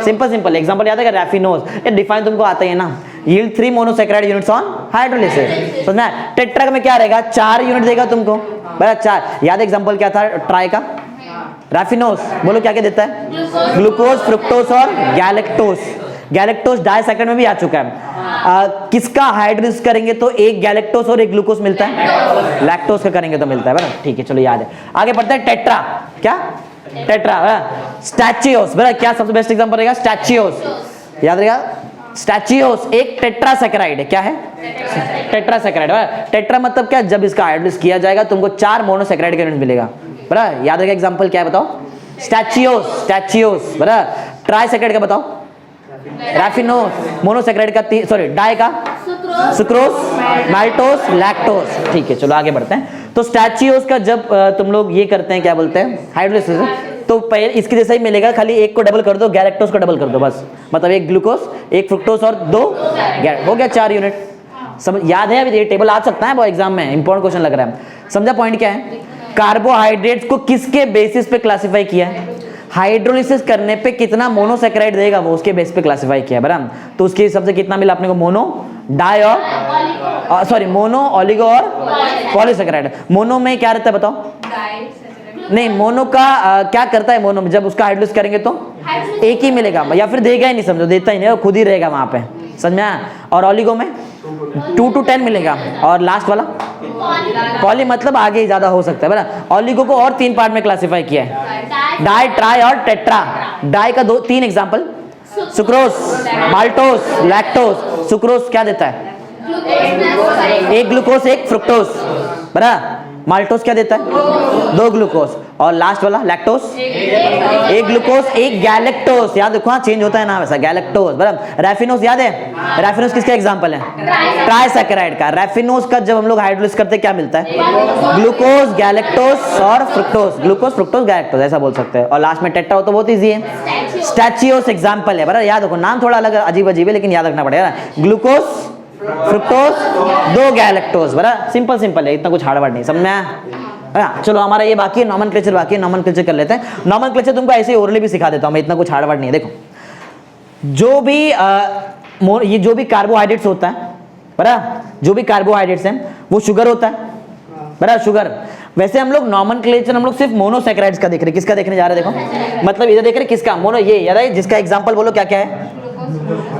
सिंपल एग्जांपल याद है, रैफिनोज, ये डिफाइन तुमको आता ही है ना। Yield 3 monosaccharide units on hydrolysis, समझना। टेट्रा में क्या रहेगा, 4 यूनिट देगा तुमको, बराबर, 4, याद एग्जांपल क्या था ट्राई का, रैफिनोज, बोलो क्या क्या देता है, ग्लूकोज, फ्रुक्टोज और गैलेक्टोज। गैलेक्टोज डाइसैकेराइड में भी आ चुका है। किसका हाइड्रोलिसिस करेंगे तो 1 गैलेक्टोज और 1 ग्लूकोज मिलता है, लैक्टोज का करेंगे तो मिलता है, बराबर, ठीक है, चलो याद है। आगे बढ़ते हैं, टेट्रा, क्या, टेट्रा, स्टैचियोस, बराबर, क्या सबसे बेस्ट एग्जांपल रहेगा, स्टैचियोस, याद रहेगा, स्टैचियोस एक टेट्रासैकेराइड है, क्या है, टेट्रासैकेराइड, बराबर। टेट्रा मतलब क्या, जब इसका हाइड्रोलिसिस किया जाएगा तुमको 4 मोनोसैकेराइड का यूनिट मिलेगा, बराबर, याद रहेगा। एग्जांपल क्या है बताओ, स्टैचियोस, बराबर। ट्राइसैकेराइड का बताओ, रैफिनोज, मोनोसैकेराइड का सॉरी डाई का सुक्रोज, माल्टोज, लैक्टोज, ठीक है, चलो आगे बढ़ते हैं। तो स्टैचियोस का जब तुम लोग ये करते हैं, क्या बोलते हैं, हाइड्रोलिसिस, तो पहले इसके जैसा ही मिलेगा, खाली एक को डबल कर दो, गैलेक्टोज को डबल कर दो बस, मतलब एक ग्लूकोज, एक फ्रुक्टोज और 2 हो गया 4 यूनिट। समझ याद है? अभी ये टेबल आ सकता है एग्जाम में, इंपॉर्टेंट क्वेश्चन लग रहा है। समझा पॉइंट क्या है? कार्बोहाइड्रेट्स को किसके बेसिस पे क्लासिफाई किया है? हाइड्रोलिसिस करने पे कितना मोनोसैकेराइड देगा वो उसके बेस पे क्लासिफाई किया है, बराबर। तो उसके हिसाब से कितना मिला अपने को? मोनो, डाई और सॉरी मोनो, ओलिगो और पॉलीसैकेराइड। मोनो में क्या रहता है बताओ? नहीं, मोनो का क्या करता है? मोनो में जब उसका हाइड्रोलिसिस करेंगे तो एक ही मिलेगा, या फिर देगा ही नहीं, समझो देता ही नहीं, खुद ही रहेगा वहां पे, समझा? और ओलिगो में 2 to 10 मिलेगा, और लास्ट वाला पॉली, मतलब आगे ही ज्यादा हो सकता है, बराबर। ओलिगो को और 3 पार्ट में क्लासिफाई किया है, डाई, ट्राई और टेट्रा। डाई का 3 example, sucrose, maltose, lactose. Sucrose क्या देता है? एक ग्लूकोज एक फ्रुक्टोज, बराबर। माल्टोज क्या देता है? 2 ग्लूकोज। और लास्ट वाला लैक्टोज, एक ग्लूकोज एक गैलेक्टोज। याद रखो, चेंज होता है ना वैसा, गैलेक्टोज, बराबर। रैफिनोज याद है? रैफिनोज किसका एग्जांपल है? ट्राइसैकेराइड का। रैफिनोज का जब हम लोग हाइड्रोलिसिस करते हैं क्या मिलता है? ग्लूकोज, गैलेक्टोज और फ्रुक्टोज। ग्लूकोज, फ्रुक्टोज, गैलेक्टोज, ऐसा बोल सकते हैं। और लास्ट में टेट्रा हो तो बहुत इजी है। स्टैचियोस एग्जांपल है, बराबर। याद रखो, नाम थोड़ा अलग अजीब अजीब है, लेकिन याद रखना पड़ेगा। ग्लूकोज, फ्रुक्टोज, 2 गैलेक्टोज, बराबर। सिंपल सिंपल है, इतना कुछ हार्ड वर्ड नहीं, समझ में आया? चलो हमारा ये बाकी है, नॉमेनक्लेचर बाकी है, नॉमेनक्लेचर कर लेते हैं। नॉमेनक्लेचर तुमको ऐसे ही ओरली भी सिखा देता हूं मैं, इतना कुछ हार्ड वर्ड नहीं है। देखो, जो भी ये जो भी कार्बोहाइड्रेट्स होता है, बराबर, जो भी कार्बोहाइड्रेट्स हैं वो शुगर होता है, बराबर, शुगर। वैसे हम लोग नॉमेनक्लेचर हम लोग सिर्फ मोनोसैकेराइड्स का देख रहे हैं। किसका देखने जा रहे हैं? देखो, मतलब इधर देख रहे हैं किसका? मोनो, ये याद है जिसका एग्जांपल बोलो, क्या क्या है?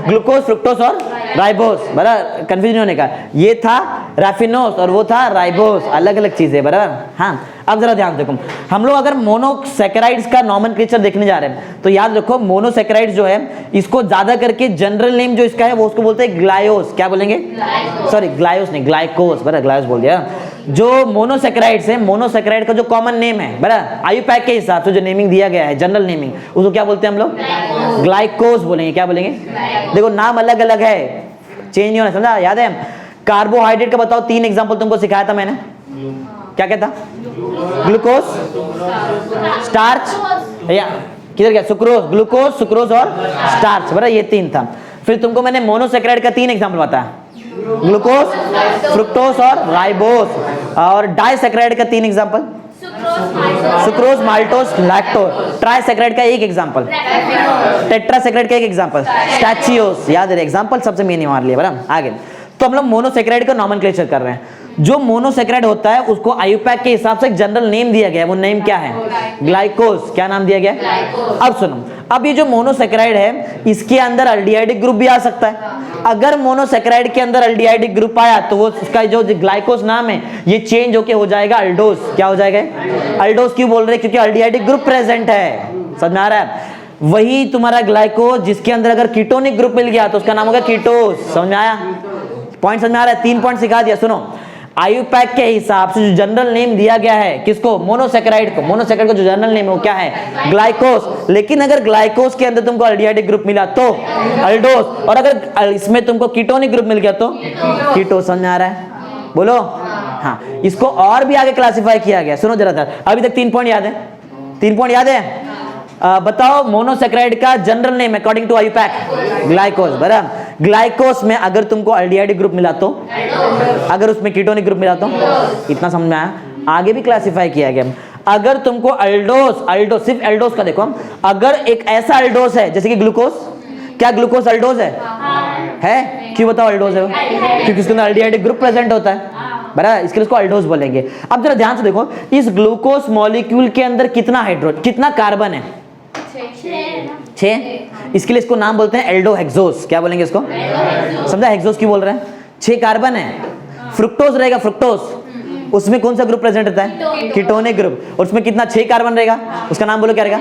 ग्लूकोज, फ्रुक्टोज और राइबोज, बराबर। कंफ्यूजन होने का, ये था रैफिनोज और वो था राइबोज, अलग अलग चीजें, बराबर। हाँ, अब जरा ध्यान देखो, हम लोग अगर मोनोसैकेराइड्स का नॉमेनक्लेचर देखने जा रहे हैं तो याद रखो, मोनोसैकेराइड्स जो है इसको ज्यादा करके जनरल नेम जो इसका है वो उसको बोलते हैं ग्लायोस। क्या बोलेंगे? सॉरी, ग्लायोस नहीं, ग्लाइकोस, बराबर, ग्लायोस बोल दिया। जो मोनोसैकेराइड्स है, मोनोसैकेराइड का जो कॉमन नेम है, बराबर, आयुपैक के हिसाब से जो नेमिंग दिया गया है, जनरल नेमिंग, उसको क्या बोलते हैं हम लोग? ग्लाइकोस बोलेंगे। क्या बोलेंगे? देखो, नाम अलग अलग है, चेंज नहीं होना, समझा? याद है? कार्बोहाइड्रेट का बताओ 3 एग्जांपल तुमको सिखाया था मैंने, क्या क्या था? ग्लूकोज, स्टार्च, या किधर गया? सुक्रोज, ग्लूकोज, सुक्रोज और स्टार्च, बराबर, ये 3 था। फिर तुमको मैंने मोनोसैकेराइड का 3 एग्जांपल बताया, ग्लूकोज, फ्रुक्टोज और राइबोज। और डाइसैकेराइड का 3 एग्जांपल, सुक्रोज, माल्टोज, लैक्टोज। ट्राइसैकेराइड का 1 एग्जांपल, टेट्रासैकेराइड का 1 एग्जांपल, स्टैचियोस। याद है? एग्जांपल सबसे मेन मार लिया, बराबर। आगे तो हम लोग मोनोसैकेराइड का नॉमेनक्लेचर कर रहे हैं। जो मोनोसैकेराइड होता है उसको आयुपैक के हिसाब से एक जनरल नेम दिया गया है, वो नेम क्या है? ग्लाइकोज। क्या नाम दिया गया है? अब सुनो, अब ये जो मोनोसैकेराइड है इसके अंदर अल्डिहाइडिक ग्रुप भी आ सकता है। अगर मोनोसैकेराइड के अंदर अल्डिहाइडिक ग्रुप आया तो वो उसका जो ग्लाइकोज नाम है ये चेंज होके हो जाएगा अल्डोज। क्या हो जाएगा? अल्डोज। क्यों बोल रहे हैं? क्योंकि अल्डिहाइडिक ग्रुप प्रेजेंट है, समझ में आ रहा है? वही तुम्हारा ग्लाइकोज जिसके अंदर अगर कीटोनिक ग्रुप मिल गया तो उसका नाम होगा कीटोज। समझ में आया? पॉइंट समझ में आ रहा है? 3 पॉइंट सिखा दिया। सुनो, आयुपैक के हिसाब से जो जनरल नेम दिया गया है किसको? मोनोसैकेराइड को। मोनोसैकेराइड का जो जनरल नेम है वो क्या है? ग्लाइकोज। लेकिन अगर ग्लाइकोज के अंदर तुमको अल्डिहाइडिक ग्रुप मिला तो अल्डोज, और अगर इसमें तुमको कीटोनिक ग्रुप मिल गया तो कीटोज। समझ आ रहा है? बोलो। हाँ, इसको और भी आगे क्लासिफाई किया गया। सुनो जरा था, अभी तक 3 पॉइंट याद है? 3 पॉइंट याद है? बताओ, मोनोसैकेराइड का general name according to IUPAC glucose, बराबर। ग्लाइकोज में अगर तुमको अल्डिहाइडिक ग्रुप मिला तो, अगर उसमें कीटोनिक ग्रुप मिला तो, इतना समझ में आया? आगे भी क्लासिफाई किया गया। अगर तुमको अल्डोज, सिर्फ अल्डोज का देखो, अगर एक ऐसा अल्डोज है जैसे कि ग्लूकोज, क्या ग्लूकोज अल्डोज है? क्यों बताओ अल्डोज है? क्योंकि उसके अंदर अल्डिहाइडिक ग्रुप प्रेजेंट होता है, बराबर, इसके लिए इसको अल्डोज बोलेंगे। अब जरा ध्यान से देखो, इस ग्लूकोज मॉलिक्यूल के अंदर कितना हाइड्रोजन, कितना कार्बन है? 6। इसके लिए इसको नाम बोलते हैं एल्डोहेक्सोस। क्या बोलेंगे इसको? समझा? हेक्सोस क्यों बोल रहे हैं? 6 कार्बन है। फ्रुक्टोज रहेगा, फ्रुक्टोज, उसमें कौन सा ग्रुप प्रेजेंट रहता है? कीटोनिक ग्रुप, और उसमें कितना? 6 कार्बन रहेगा, उसका नाम बोलो क्या रहेगा?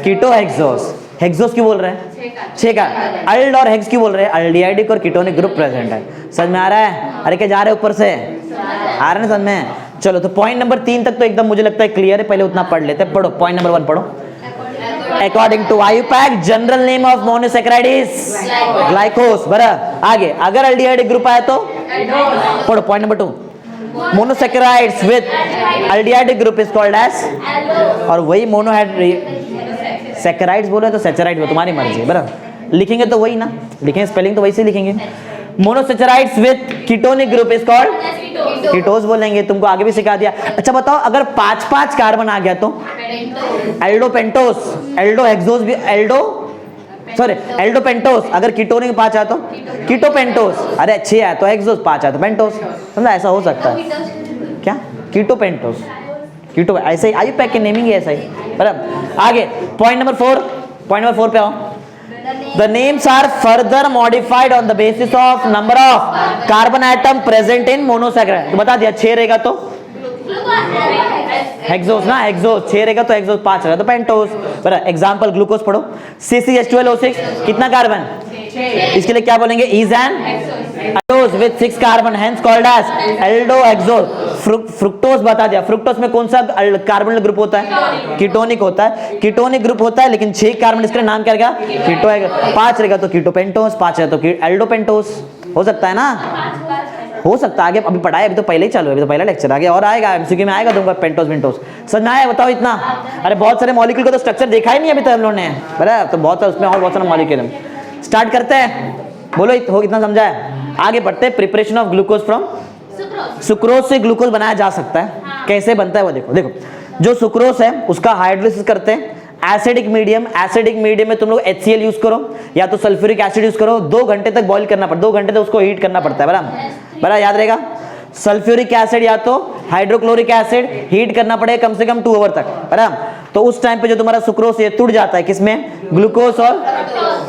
कीटोहेक्सोस। हेक्सोस क्यों बोल रहे हैं? 6 का। अल्ड और हेक्स क्यों बोल रहे हैं? अल्डिहाइडिक और कीटोनिक ग्रुप प्रेजेंट है। समझ में आ रहा है? अरे क्या जा रहे ऊपर से? आ रहे ना समझ में? चलो, तो पॉइंट नंबर 3 तक तो एकदम मुझे लगता है क्लियर है। पहले उतना पढ़ लेते हैं। पढ़ो, पॉइंट नंबर 1 पढ़ो। According to IUPAC, general name of monosaccharide is glycose. बराबर। आगे, अगर अल्डिहाइडिक ग्रुप आया तो पढ़ो, point number 2। Monosaccharides with aldehyde group is called as, और वही सैकेराइड्स बोले तो सैचराइड हो, तुम्हारी मर्जी है बराबर, लिखेंगे तो वही ना, लिखेंगे स्पेलिंग तो वैसे ही लिखेंगे। Monosaccharides with ketonic group is called कीटोज बोलेंगे, तुमको आगे भी सिखा दिया। अच्छा बताओ अगर 5-5 कार्बन आ गया तो एल्डोपेंटोस, एल्डोहेक्सोस भी एल्डोपेंटोस, अगर कीटोनिक 5 आया तो कीटोपेंटोस, अरे 6 आया तो हेक्सोस, 5 आया तो पेंटोस, समझा, ऐसा हो सकता है क्या, कीटोपेंटोस, कीटो ऐसे ही आयुपैक की नेमिंग है ऐसा ही बराबर। आगे पॉइंट नंबर 4 पे आओ। The names are further modified on the basis of number of carbon atom present in monosaccharide। तो बता दिया 6 रहेगा तो हेक्सोस ना, हेक्सोस 6 रहेगा तो हेक्सोस, 5 रहेगा तो पेंटोस बराबर। एग्जांपल ग्लूकोज पढ़ो, CCH12O6 कितना कार्बन, इसके लिए क्या बोलेंगे, is an aldose with 6 carbon, hence called as aldohexose. Fructose बता दिया, फ्रुक्टोज में कौन सा कार्बन ग्रुप होता है, कीटोनिक होता है, कीटोनिक ग्रुप होता है, लेकिन 6 कार्बन, इसका नाम क्या रहेगा, कीटो है। 5 रहेगा तो कीटोपेंटोस, 5 रहेगा तो एल्डोपेंटोस, हो सकता है ना, हो सकता है। आगे अभी पढ़ाया, अभी तो पहले ही चालू है, अभी तो पहला लेक्चर, आगे और आएगा एमसीक्यू में आएगा तुमको पेंटोस पेंटोस, समझ में आया, बताओ इतना। अरे बहुत सारे मॉलिक्यूल का तो स्ट्रक्चर देखा ही नहीं अभी तो हम लोगों ने बराबर, तो बहुत उसमें और बहुत सारे मॉलिक्यूल। स्टार्ट करते हैं, बोलो हो कितना समझा है। आगे बढ़ते हैं, preparation of glucose from sucrose से ग्लूकोज बनाया जा सकता है। कैसे बनता है वो देखो, जो सुक्रोज है उसका हाइड्रोलिसिस करते हैं, एसिडिक मीडियम में तुम लोग HCl यूज करो या तो सल्फ्यूरिक एसिड यूज करो, 2 घंटे तक बॉईल करना पड़ता है, 2 घंटे तक उसको हीट करना पड़ता है बराबर, याद रहेगा। सल्फ्यूरिक एसिड या तो हाइड्रोक्लोरिक एसिड हीट करना पड़ेगा कम से कम 2 आवर तक बराबर। तो उस टाइम पे जो तुम्हारा सुक्रोज ये टूट जाता है किसमें, ग्लूकोज और,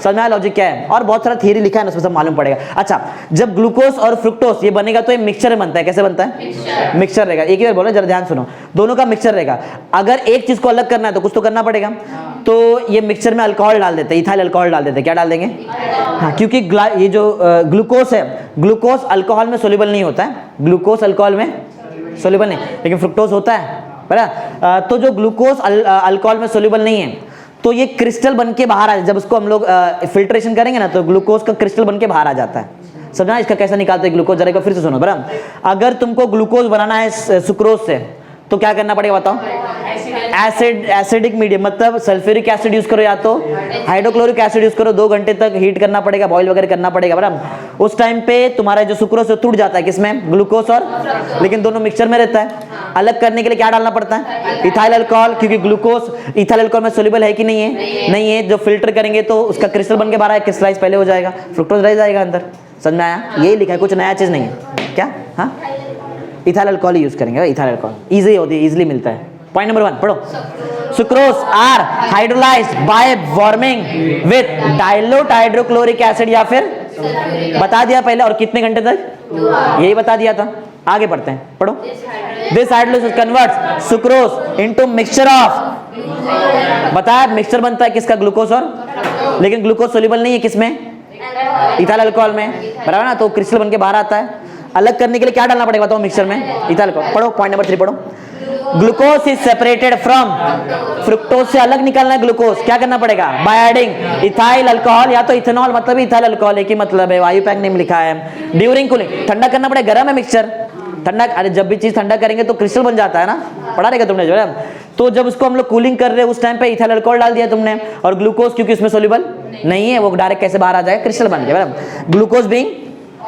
समझा लॉजिक क्या है, और बहुत सारा थियरी लिखा है ना उसमें सब मालूम पड़ेगा। अच्छा जब ग्लूकोज और फ्रुक्टोज ये बनेगा तो ये मिक्सचर बनता है, कैसे बनता है, मिक्सचर रहेगा। एक ही बार बोलो जरा ध्यान सुनो, दोनों का मिक्सचर रहेगा। अगर एक चीज को अलग करना है तो कुछ तो करना पड़ेगा, तो ये मिक्सचर में अल्कोहल डाल देते हैं, इथाइल अल्कोहल डाल देते हैं, क्या डाल देंगे, हाँ, क्योंकि ये जो ग्लूकोज है, ग्लूकोज अल्कोहल में सोल्यूबल नहीं होता है, ग्लूकोज अल्कोहल में सोल्यूबल नहीं, लेकिन फ्रुक्टोज होता है बराबर। तो जो ग्लूकोज अल्कोहल में सोल्यूबल नहीं है तो ये क्रिस्टल बन के बाहर आ जाए, जब उसको हम लोग फिल्ट्रेशन करेंगे ना तो ग्लूकोज का क्रिस्टल बन के बाहर आ जाता है, समझना। इसका कैसा निकालते हैं ग्लूकोज, जरा फिर से सुनो बराबर। अगर तुमको ग्लूकोज बनाना है सुक्रोज से तो क्या करना पड़ेगा बताओ, एसिडिक मीडियम मतलब सल्फ्यूरिक एसिड यूज करो या तो हाइड्रोक्लोरिक एसिड यूज करो, 2 घंटे तक हीट करना पड़ेगा, बॉईल वगैरह करना पड़ेगा बराबर। उस टाइम पे तुम्हारा जो सुक्रोज टूट जाता है किसमें, ग्लूकोज और, लेकिन दोनों मिक्सचर में रहता है। अलग करने के लिए क्या डालना पड़ता है, इथाइल अल्कोहल, क्योंकि ग्लूकोज इथाइल अल्कोहल में सोल्यूबल है कि नहीं है, नहीं है। जो फिल्टर करेंगे तो उसका क्रिस्टल बन के बाहर आएगा, क्रिस्टलाइज पहले हो जाएगा, फ्रुक्टोज रह जाएगा अंदर, समझ में आया। यही लिखा है, कुछ नया चीज नहीं है क्या, हाँ इथाइल अल्कोहल यूज करेंगे, इथाइल अल्कोहल इजी होती है, इजीली मिलता है। पॉइंट नंबर 1 पढ़ो, sucrose are hydrolysed by warming with dilute hydrochloric acid या फिर, बता दिया पहले, और कितने घंटे तक, यही बता दिया था। आगे बढ़ते हैं, पढ़ो। This hydrolysis converts sucrose into mixture of, बताया मिक्सचर बनता है किसका, ग्लूकोज और, लेकिन ग्लूकोज सोल्यूबल नहीं है किसमें, इथाइल अल्कोहल में बराबर ना, तो क्रिस्टल बन के बाहर आता है। अलग करने के लिए क्या डालना पड़ेगा बताओ मिक्सचर में, इथाइल अल्कोहल। पढ़ो पॉइंट नंबर 3 पढ़ो, glucose is separated from fructose से अलग निकालना है ग्लूकोज, क्या करना पड़ेगा, बाय एडिंग इथाइल अल्कोहल या तो इथेनॉल, मतलब इथाइल अल्कोहल एक ही मतलब है, वायु पैक नेम लिखा है। ड्यूरिंग कूलिंग, ठंडा करना पड़ेगा, गर्म है मिक्सचर, ठंडा, अरे जब भी चीज ठंडा करेंगे तो क्रिस्टल बन जाता है ना, पढ़ा रहेगा तुमने जो है। तो जब उसको हम लोग कूलिंग कर रहे हैं उस टाइम पे इथाइल अल्कोहल डाल दिया तुमने, और ग्लूकोज क्योंकि इसमें सोल्यूबल नहीं है वो डायरेक्ट कैसे बाहर आ जाएगा, क्रिस्टल बन गया बराबर। ग्लूकोज बीइंग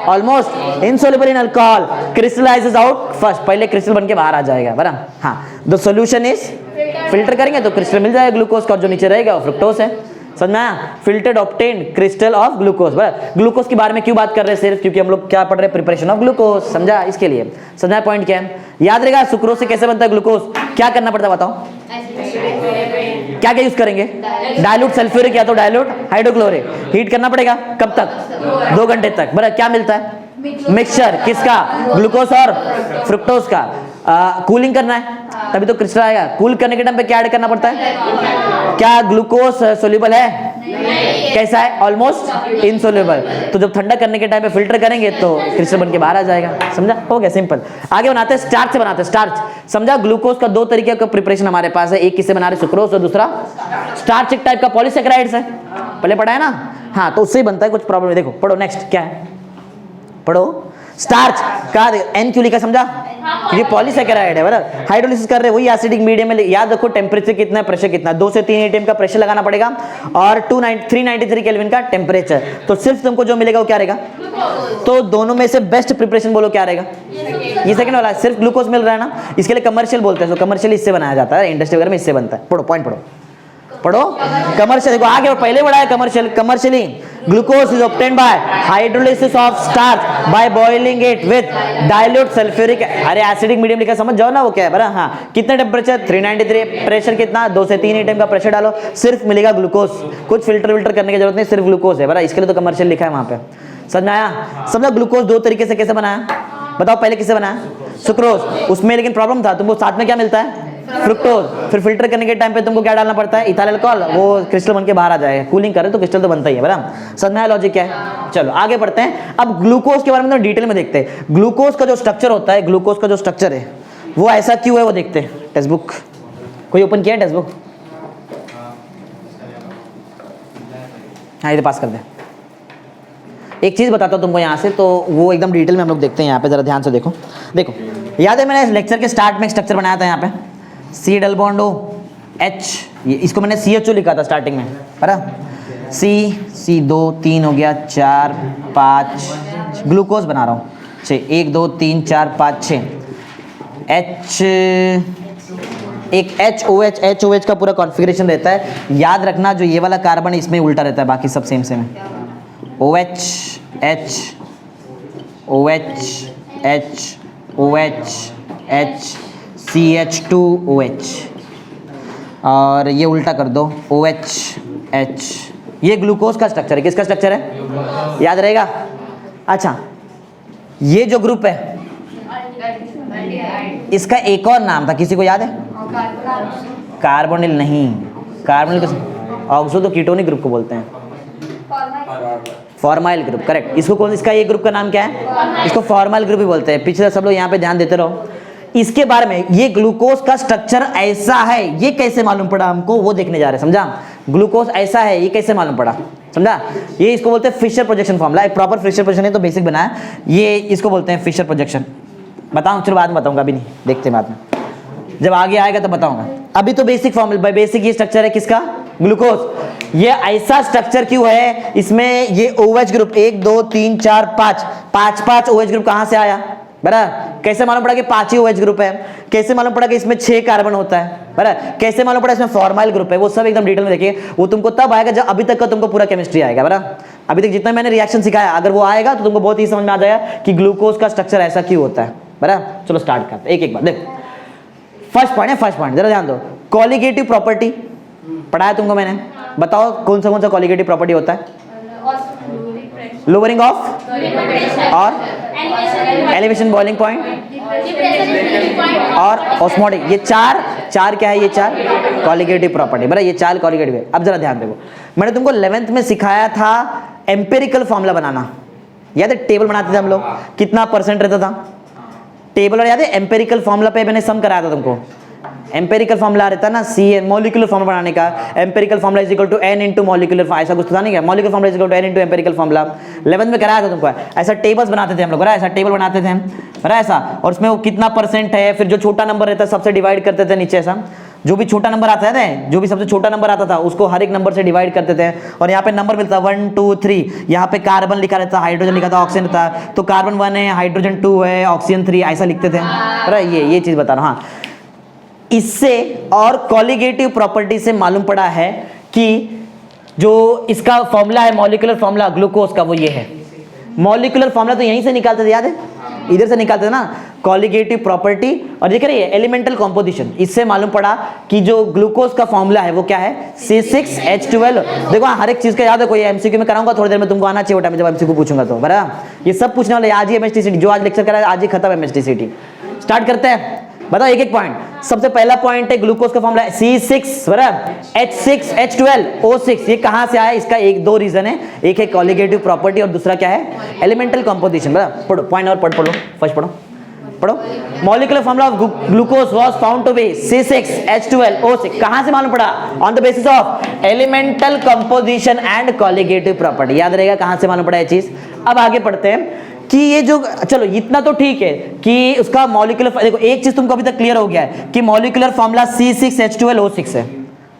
ऑलमोस्ट इनसोल्युबल इन अल्कोहल क्रिस्टलाइजेस आउट फर्स्ट, पहले क्रिस्टल बन के बाहर आ जाएगा बराबर। हाँ, द सॉल्यूशन इज, फिल्टर करेंगे तो क्रिस्टल मिल जाएगा ग्लूकोज का, और जो नीचे रहेगा वो फ्रुक्टोज है, समझ में आया। Filtered obtained crystal of glucose बराबर। ग्लूकोज के बारे में क्यों बात कर रहे हैं सिर्फ, क्योंकि हम लोग क्या पढ़ रहे हैं, प्रिपरेशन ऑफ ग्लूकोज, समझा, इसके लिए समझा पॉइंट क्या है, याद रहेगा। सुक्रोज से कैसे बनता है ग्लूकोज, क्या करना पड़ता है बताओ, क्या क्या यूज करेंगे, डाइल्यूट सल्फ्यूरिक या तो डाइल्यूट हाइड्रोक्लोरिक, हीट करना पड़ेगा कब तक, 2 घंटे तक बराबर। क्या मिलता है, मिक्सचर किसका, ग्लूकोज और फ्रुक्टोज का। कूलिंग करना है तभी तो क्रिस्टल आएगा, कूल करने के टाइम पे क्या ऐड करना पड़ता है, क्या ग्लूकोज सोल्यूबल है, कैसा है, ऑलमोस्ट इनसोल्यूबल। तो जब ठंडा करने के टाइम पे फिल्टर करेंगे तो क्रिस्टल बन के बाहर आ जाएगा, समझा, हो गया सिंपल। आगे बनाते हैं, स्टार्च से बनाते हैं, स्टार्च, समझा। ग्लूकोज का 2 तरीके का प्रिपरेशन हमारे पास है, एक किससे बना रहे सुक्रोज और दूसरा स्टार्च, एक टाइप का पॉलीसेकेराइड्स है, पहले पढ़ा है ना, हाँ, तो उससे ही बनता है, कुछ प्रॉब्लम है। देखो पढ़ो नेक्स्ट क्या है, पढ़ो। स्टार्च कहा एन क्यों लिखा समझा, क्योंकि पॉलीसेकेराइड है बराबर, हाइड्रोलिसिस कर रहे हैं वही एसिडिक मीडियम में। याद रखो टेम्परेचर कितना है, प्रेशर कितना, 2 से 3 atm का प्रेशर लगाना पड़ेगा और 393 केल्विन का टेम्परेचर, तो सिर्फ तुमको जो मिलेगा वो क्या रहेगा, तो दोनों में से बेस्ट प्रिपरेशन बोलो क्या रहेगा, ये सेकंड वाला, सिर्फ ग्लूकोज मिल रहा है ना, इसके लिए कमर्शियल बोलते हैं, तो कमर्शियल इससे बनाया जाता है, इंडस्ट्री वगैरह में इससे बनता है। पढ़ो पॉइंट पढ़ो कमर्शियल, देखो आगे पहले बढ़ा है commercially glucose is obtained by hydrolysis of starch by boiling it with dilute sulphuric, अरे एसिडिक मीडियम लिखा समझ जाओ ना वो क्या है बरा। हाँ कितना टेम्परेचर 393, प्रेशर कितना 2 से 3 atm का प्रेशर डालो, सिर्फ मिलेगा ग्लूकोज, कुछ फिल्टर करने की जरूरत नहीं, सिर्फ ग्लूकोज है बरा, इसके लिए तो कमर्शियल लिखा है वहां पे। समझ में आया, समझो ग्लूकोज 2 तरीके से कैसे बनाया, बताओ पहले किससे बनाया, सुक्रोज, उसमें लेकिन प्रॉब्लम था, तुमको साथ में क्या मिलता है, फ्रुक्टोज, फिर फिल्टर करने के टाइम पे तुमको क्या डालना पड़ता है, इथाइल अल्कोहल, वो क्रिस्टल बन के बाहर आ जाएगा, कूलिंग करे तो क्रिस्टल तो बनता ही है बराबर। समझ में आया लॉजिक क्या है, चलो आगे बढ़ते हैं। अब ग्लूकोज के बारे में तो डिटेल में देखते हैं, ग्लूकोज का जो स्ट्रक्चर होता है, ग्लूकोज का जो स्ट्रक्चर है वो ऐसा क्यों है वो देखते हैं। टेक्स्ट बुक कोई ओपन किया है, टेक्स्ट बुक, हाँ इधर पास कर दे। एक चीज बताता हूँ तुमको यहाँ से, तो वो एकदम डिटेल में हम लोग देखते हैं, यहाँ पे जरा ध्यान से देखो। याद है मैंने लेक्चर के स्टार्ट में एक स्ट्रक्चर बनाया था यहाँ पे, C double bond O H, ये इसको मैंने CHO लिखा था स्टार्टिंग में, बराबर, C 2 3 हो गया, 4 5 ग्लूकोज बना रहा हूँ, 6 1 2 3 4 5 6 H, एक HOH का पूरा कॉन्फ़िगरेशन रहता है, याद रखना जो ये वाला कार्बन इसमें उल्टा रहता है, बाकी सब सेम है, OH H OH H OH H CH2OH, और ये उल्टा कर दो OH H, ये ग्लूकोज का स्ट्रक्चर है, किसका स्ट्रक्चर है, याद रहेगा। अच्छा ये जो ग्रुप है इसका एक और नाम था, किसी को याद है, कार्बोनिल नहीं, कार्बोनिल को ऑक्सो तो कीटोनिक ग्रुप को बोलते हैं, फॉर्माइल ग्रुप, करेक्ट। इसको कौन, इसका ये ग्रुप का नाम क्या है, इसको फॉर्माइल ग्रुप ही बोलते हैं। पिछले सब लोग यहाँ पे ध्यान देते रहो इसके बारे में, ये ग्लूकोज का स्ट्रक्चर ऐसा है, ये कैसे मालूम पड़ा हमको वो देखने जा रहे हैं, समझा, ग्लूकोज ऐसा है ये कैसे मालूम पड़ा, समझा, ये इसको बोलते हैं फिशर प्रोजेक्शन फॉर्मूला, एक प्रॉपर फिशर प्रोजेक्शन है तो बेसिक बनाया, ये इसको बोलते हैं फिशर प्रोजेक्शन। बताऊं, चलो बाद में बताऊंगा, अभी नहीं, देखते हैं बाद में, जब आगे आएगा तो बताऊंगा, अभी तो बेसिक फॉर्मूला, बेसिक ये स्ट्रक्चर है किसका, ग्लूकोज। ये ऐसा स्ट्रक्चर क्यों है, इसमें ये OH ग्रुप 1 2 3 4 5 OH ग्रुप कहां से आया, बराबर, कैसे मालूम पड़ा कि 5 ही OH ग्रुप है, कैसे मालूम पड़ा कि इसमें 6 कार्बन होता है, बराबर, कैसे मालूम पड़ा इसमें फॉर्माइल ग्रुप है, वो सब एकदम डिटेल में देखिए, वो तुमको तब आएगा जब अभी तक का तुमको पूरा केमिस्ट्री आएगा, बराबर। अभी तक जितना मैंने रिएक्शन सिखाया अगर वो आएगा तो तुमको बहुत ही समझ में आ जाएगा कि ग्लूकोज का स्ट्रक्चर ऐसा क्यों होता है, बराबर। चलो स्टार्ट करते हैं एक एक बार, देखो फर्स्ट पॉइंट जरा ध्यान दो, कॉलिगेटिव प्रॉपर्टी पढ़ाया तुमको मैंने, बताओ कौन सा कॉलिगेटिव प्रॉपर्टी होता है, लोअरिंग ऑफ और एलिवेशन बॉइलिंग पॉइंट और ऑस्मोटिक, ये चार क्या है, ये 4 कॉलिगेटिव प्रॉपर्टी, बराबर, ये 4 कॉलिगेटिव है। अब जरा ध्यान देखो, मैंने तुमको 11th में सिखाया था एम्पिरिकल फॉर्मूला बनाना, याद है, टेबल बनाते थे हम लोग, कितना परसेंट रहता था टेबल, और याद है एम्पिरिकल फॉर्मूला पे मैंने सम कराया था तुमको, एम्पिरिकल फॉर्मूला रहता है ना, CN मॉलिक्यूलर फॉर्मूला बनाने का, empirical formula is equal to N into molecular, ऐसा कुछ था नहीं क्या, molecular formula is equal to N into empirical formula, 11th में कराया था तुमको, ऐसा टेबल्स बनाते थे हम लोग, ऐसा टेबल बनाते थे, बराबर, ऐसा, और उसमें वो कितना परसेंट है, फिर जो छोटा नंबर रहता है सबसे डिवाइड करते थे नीचे, ऐसा जो भी छोटा नंबर आता है, जो भी सबसे छोटा नंबर आता था उसको हर एक नंबर से डिवाइड करते थे, और यहाँ पे नंबर मिलता 1 2 3, यहाँ पे कार्बन लिखा रहता, हाइड्रोजन लिखा था, ऑक्सीजन था, तो कार्बन 1 है, हाइड्रोजन 2 है, ऑक्सीजन 3, ऐसा लिखते थे, बराबर, ये चीज बता रहा हूँ। हाँ, इससे और कॉलिगेटिव प्रॉपर्टी से मालूम पड़ा है कि जो इसका फॉर्मूला है, मॉलिक्यूलर फॉर्मूला ग्लूकोज का, वो ये है, मॉलिक्यूलर फॉर्मूला तो यहीं से निकालते थे, याद है, इधर से निकालते थे ना, कॉलिगेटिव प्रॉपर्टी, और देख रही है एलिमेंटल कॉम्पोजिशन, इससे मालूम पड़ा कि जो ग्लूकोज का फॉर्मूला है वो क्या है, C6H12। देखो हर एक चीज का याद है, कोई MCQ में कराऊंगा थोड़ी देर में, तुमको आना चाहिए वो टाइम जब MCQ पूछूंगा तो, बराबर, ये सब पूछने वाले, आज ही MHTCT जो आज लेक्चर करा आज ही खत्म MHTCT। स्टार्ट करते हैं, बताओ एक एक पॉइंट। सबसे पहला पॉइंट है ग्लूकोज का फॉर्मूला C6 बराबर H6H12O6, ये कहां से आया, इसका एक दो रीजन है, एक है कॉलिगेटिव प्रॉपर्टी और दूसरा क्या है, एलिमेंटल कंपोजिशन, बराबर। पढ़ो पॉइंट और पढ़ो, फर्स्ट पढ़ो, molecular formula of glucose was found to be C6H12O6, कहां से मालूम पड़ा, on the basis of elemental composition and colligative property, याद रहेगा कहां से मालूम पड़ा ये चीज। अब आगे पढ़ते हैं, कि ये जो, चलो इतना तो ठीक है कि उसका मॉलिक्यूलर, देखो एक चीज तुमको अभी तक क्लियर हो गया है कि मॉलिक्यूलर फॉर्मूला C6H12O6 है,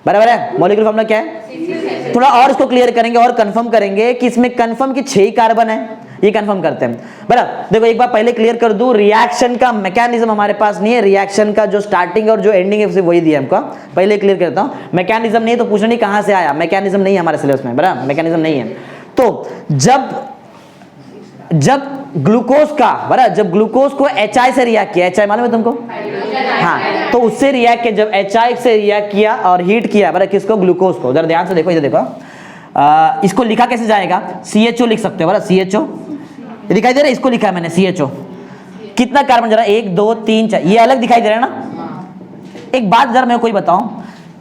बराबर है। मॉलिक्यूलर फॉर्मूला क्या है, थोड़ा और इसको क्लियर करेंगे और कंफर्म करेंगे कि इसमें कंफर्म कि 6 कार्बन है, ये कंफर्म करते हैं। बराबर, देखो एक बार पहले क्लियर कर दूं, रिएक्शन का मैकेनिज्म हमारे पास नहीं है, रिएक्शन का जो स्टार्टिंग और जो एंडिंग है वही दिया हमको, पहले क्लियर करता हूं। मैकेनिज्म नहीं है तो पूछना नहीं कहां से आया, मैकेनिज्म नहीं है हमारे सिलेबस में, बराबर, मैकेनिज्म नहीं है। तो जब ग्लूकोज का, बराबर, जब ग्लूकोज को HI से रिएक्ट किया, HI मालूम है तुमको, हाँ, तो उससे रिएक्ट किया, जब HI से रिएक्ट किया और हीट किया, बराबर, किसको, ग्लूकोज को। उधर ध्यान से देखो, इधर देखो, इसको लिखा कैसे जाएगा, CHO लिख सकते हो, बराबर, CHO दिखाई दे रहा है, इसको लिखा है मैंने CHO। कितना कार्बन जरा, 1 2 3 4, ये अलग दिखाई दे रहा है ना। एक बात जरा मैं कोई बताऊं,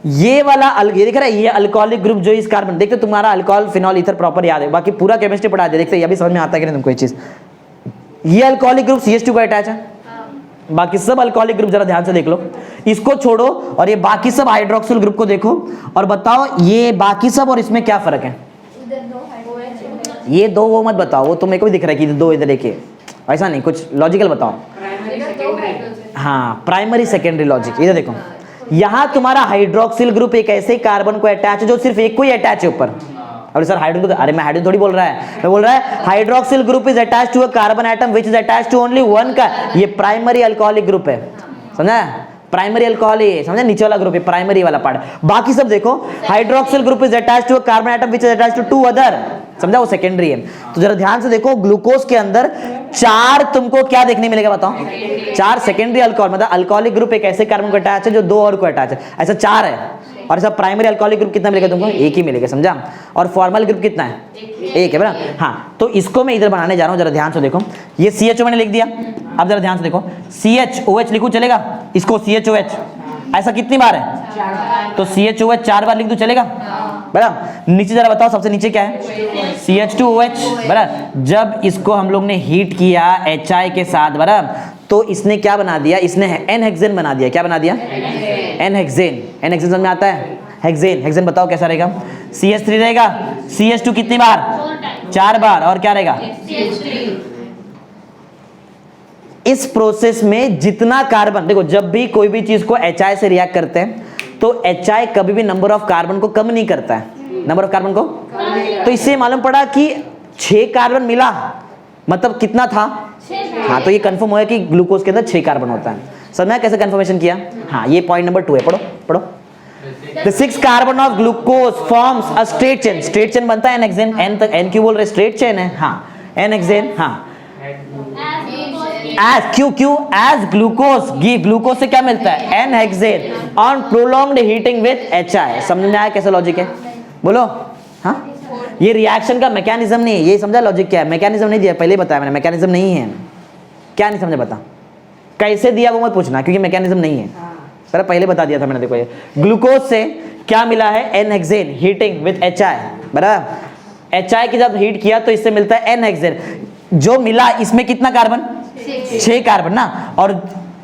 ये वाला ये दिख रहा है, ये अल्कोहलिक ग्रुप जो इस कार्बन, देखते तुम्हारा अल्कोहल फिनॉल ईथर प्रॉपर याद है, बाकी पूरा केमिस्ट्री पढ़ा दे, देखते ये भी समझ में आता है कि नहीं तुमको ये चीज। ये अल्कोहलिक ग्रुप CH2 को अटैच है, बाकी सब अल्कोहलिक ग्रुप जरा ध्यान से देख लो, इसको छोड़ो और ये बाकी सब हाइड्रोक्सिल ग्रुप को देखो और बताओ ये बाकी सब और इसमें क्या फर्क है। ये दो वो मत बताओ, वो तुम्हें को भी दिख रहा है कि दो इधर एक, ऐसा नहीं, कुछ लॉजिकल बताओ। हाँ, प्राइमरी सेकेंडरी लॉजिक, इधर देखो, यहां तुम्हारा हाइड्रोक्सिल ग्रुप एक ऐसे कार्बन को अटैच है जो सिर्फ एक को ही अटैच है ऊपर। और सर हाइड्रोजन, अरे मैं हाइड्रोजन थोड़ी बोल रहा है, मैं बोल रहा है hydroxyl group is attached to a carbon atom which is attached to only one का, ये प्राइमरी अल्कोहलिक ग्रुप है, समझा, प्राइमरी अल्कोहलिक, समझा, नीचे वाला ग्रुप है प्राइमरी वाला पार्ट। बाकी सब देखो, hydroxyl group is attached to a carbon atom which is attached to 2 other, समझा, वो सेकेंडरी है। तो जरा ध्यान से देखो, ग्लूकोज के अंदर 4 तुमको क्या देखने मिलेगा बताओ, 4 सेकेंडरी अल्कोहल, मतलब अल्कोहलिक ग्रुप एक ऐसे कार्बन को अटैच है जो 2 और को अटैच है, ऐसा 4 है। और ऐसा प्राइमरी अल्कोहलिक ग्रुप कितना मिलेगा तुमको, एक ही मिलेगा, समझा। और फॉर्मल ग्रुप कितना है, एक है, बराबर। हाँ, तो इसको मैं इधर बनाने जा रहा हूँ, जरा ध्यान से देखो, ये CHO मैंने लिख दिया, अब जरा ध्यान से देखो, CHOH लिखूं चलेगा, इसको CHOH, ऐसा कितनी बार है, तो CHOH 4 बार लिख दूं चलेगा, बराबर। नीचे जरा बताओ, सबसे नीचे क्या है, CH2OH, बराबर। जब इसको हम लोग ने हीट किया HI के साथ, बराबर, तो इसने क्या बना दिया, इसने N-हेक्सेन बना दिया, क्या बना दिया, N-हेक्सेन। N-हेक्सेन समझ में आता है, हेक्सेन, हेक्सेन बताओ कैसा रहेगा, CH3 रहेगा, CH2 कितनी बार, 4 बार, और क्या रहेगा, इस प्रोसेस में जितना कार्बन, देखो जब भी कोई भी चीज को HI से रिएक्ट करते हैं तो HI कभी भी नंबर ऑफ कार्बन को कम नहीं करता है, नंबर ऑफ कार्बन को, तो इससे मालूम पड़ा कि 6 कार्बन मिला, मतलब कितना था, हाँ, तो ये कंफर्म हुआ कि ग्लूकोज के अंदर 6 कार्बन होता है। सर मैं कैसे कंफर्मेशन किया, हाँ, ये पॉइंट नंबर 2 है, पढ़ो पढ़ो। The 6 carbon of glucose forms a straight chain, straight chain बनता है N-हेक्सेन, N तक, N क्यों बोल रहे, स्ट्रेट चेन है, हाँ, N-हेक्सेन, हाँ, as क्यों as ग्लूकोज, ग्लूकोज से क्या मिलता है, N-हेक्सेन on prolonged heating with HI। समझ में आया कैसे लॉजिक है, बोलो, हाँ, ये रिएक्शन का मैकेनिज्म नहीं है, ये समझा लॉजिक क्या है, मैकेनिज्म नहीं दिया, पहले बताया मैंने, मैकेनिज्म नहीं है, क्या नहीं समझा, बता कैसे दिया वो मत पूछना, क्योंकि मैकेनिज्म नहीं है, सर पहले बता दिया था मैंने। देखो ये ग्लूकोज से क्या मिला है, N-हेक्सेन हीटिंग विद HI, बराबर, HI के जब हीट किया तो इससे मिलता है N-हेक्सेन, जो मिला इसमें कितना कार्बन, 6 कार्बन ना। और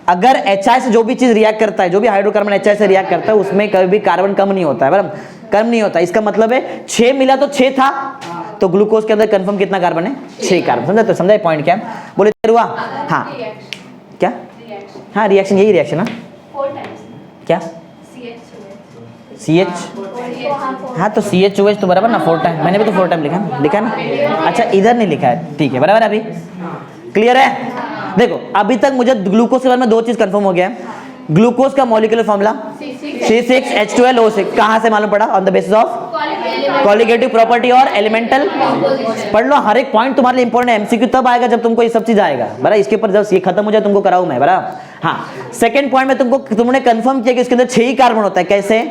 अगर HI से जो भी चीज रिएक्ट करता है, जो भी हाइड्रोकार्बन HI से रिएक्ट करता है, उसमें कभी भी कार्बन कम नहीं होता है, बराबर, कम नहीं होता। इसका मतलब है 6 मिला तो 6 था, तो ग्लूकोज के अंदर कंफर्म कितना कार्बन है, 6 कार्बन, समझा, तो समझा पॉइंट क्या है, बोले हुआ, हाँ, क्या, हाँ, रिएक्शन, यही रिएक्शन ना, क्या, CH, हाँ, तो CHOH तो बराबर ना 4 टाइम, मैंने भी तो 4 टाइम लिखा है ना, अच्छा इधर नहीं लिखा है, ठीक है, बराबर, अभी क्लियर है। देखो अभी तक मुझे ग्लूकोज के बारे में 2 चीज कंफर्म हो गया है, ग्लूकोज का मॉलिक्यूलर फॉर्मूला C6H12O6, कहां से मालूम पड़ा, on the basis of colligative property और एलिमेंटल, पढ़ लो, हर एक पॉइंट तुम्हारे लिए इंपॉर्टेंट है, MCQ तब आएगा जब तुमको ये सब चीज आएगा, बराबर, इसके ऊपर जब ये खत्म हो जाए तुमको कराऊं मैं, बराबर। हाँ, सेकंड पॉइंट में तुमने कंफर्म किया कि इसके अंदर 6 ही कार्बन होता है, कैसे,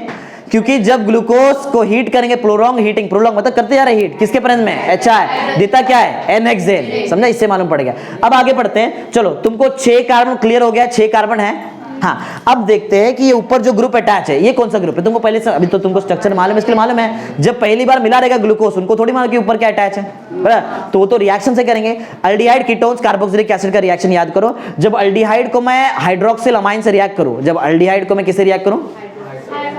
क्योंकि जब ग्लूकोज को हीट करेंगे, प्रोलॉन्ग हीटिंग, प्रोलॉन्ग मतलब करते जा रहे हीट, किसके प्रेजेंस में, HI, देता क्या है, N-हेक्सेन, समझा, इससे मालूम पड़ गया। अब आगे बढ़ते हैं, चलो तुमको 6 कार्बन क्लियर हो गया, 6 कार्बन है, हाँ, अब देखते हैं कि ये ऊपर जो ग्रुप अटैच है ये कौन सा ग्रुप है, तुमको पहले से, अभी तो तुमको स्ट्रक्चर मालूम है, इसके लिए मालूम है, जब पहली बार मिला रहेगा ग्लूकोज, उनको थोड़ी मालूम कि ऊपर क्या अटैच है, बराबर, तो वो तो रिएक्शन से करेंगे, अल्डिहाइड कीटोन्स कार्बोक्सिलिक एसिड का रिएक्शन याद करो, जब अल्डिहाइड को मैं हाइड्रोक्सिल अमाइन से रिएक्ट करूं, जब अल्डिहाइड को मैं किससे रिएक्ट करूं,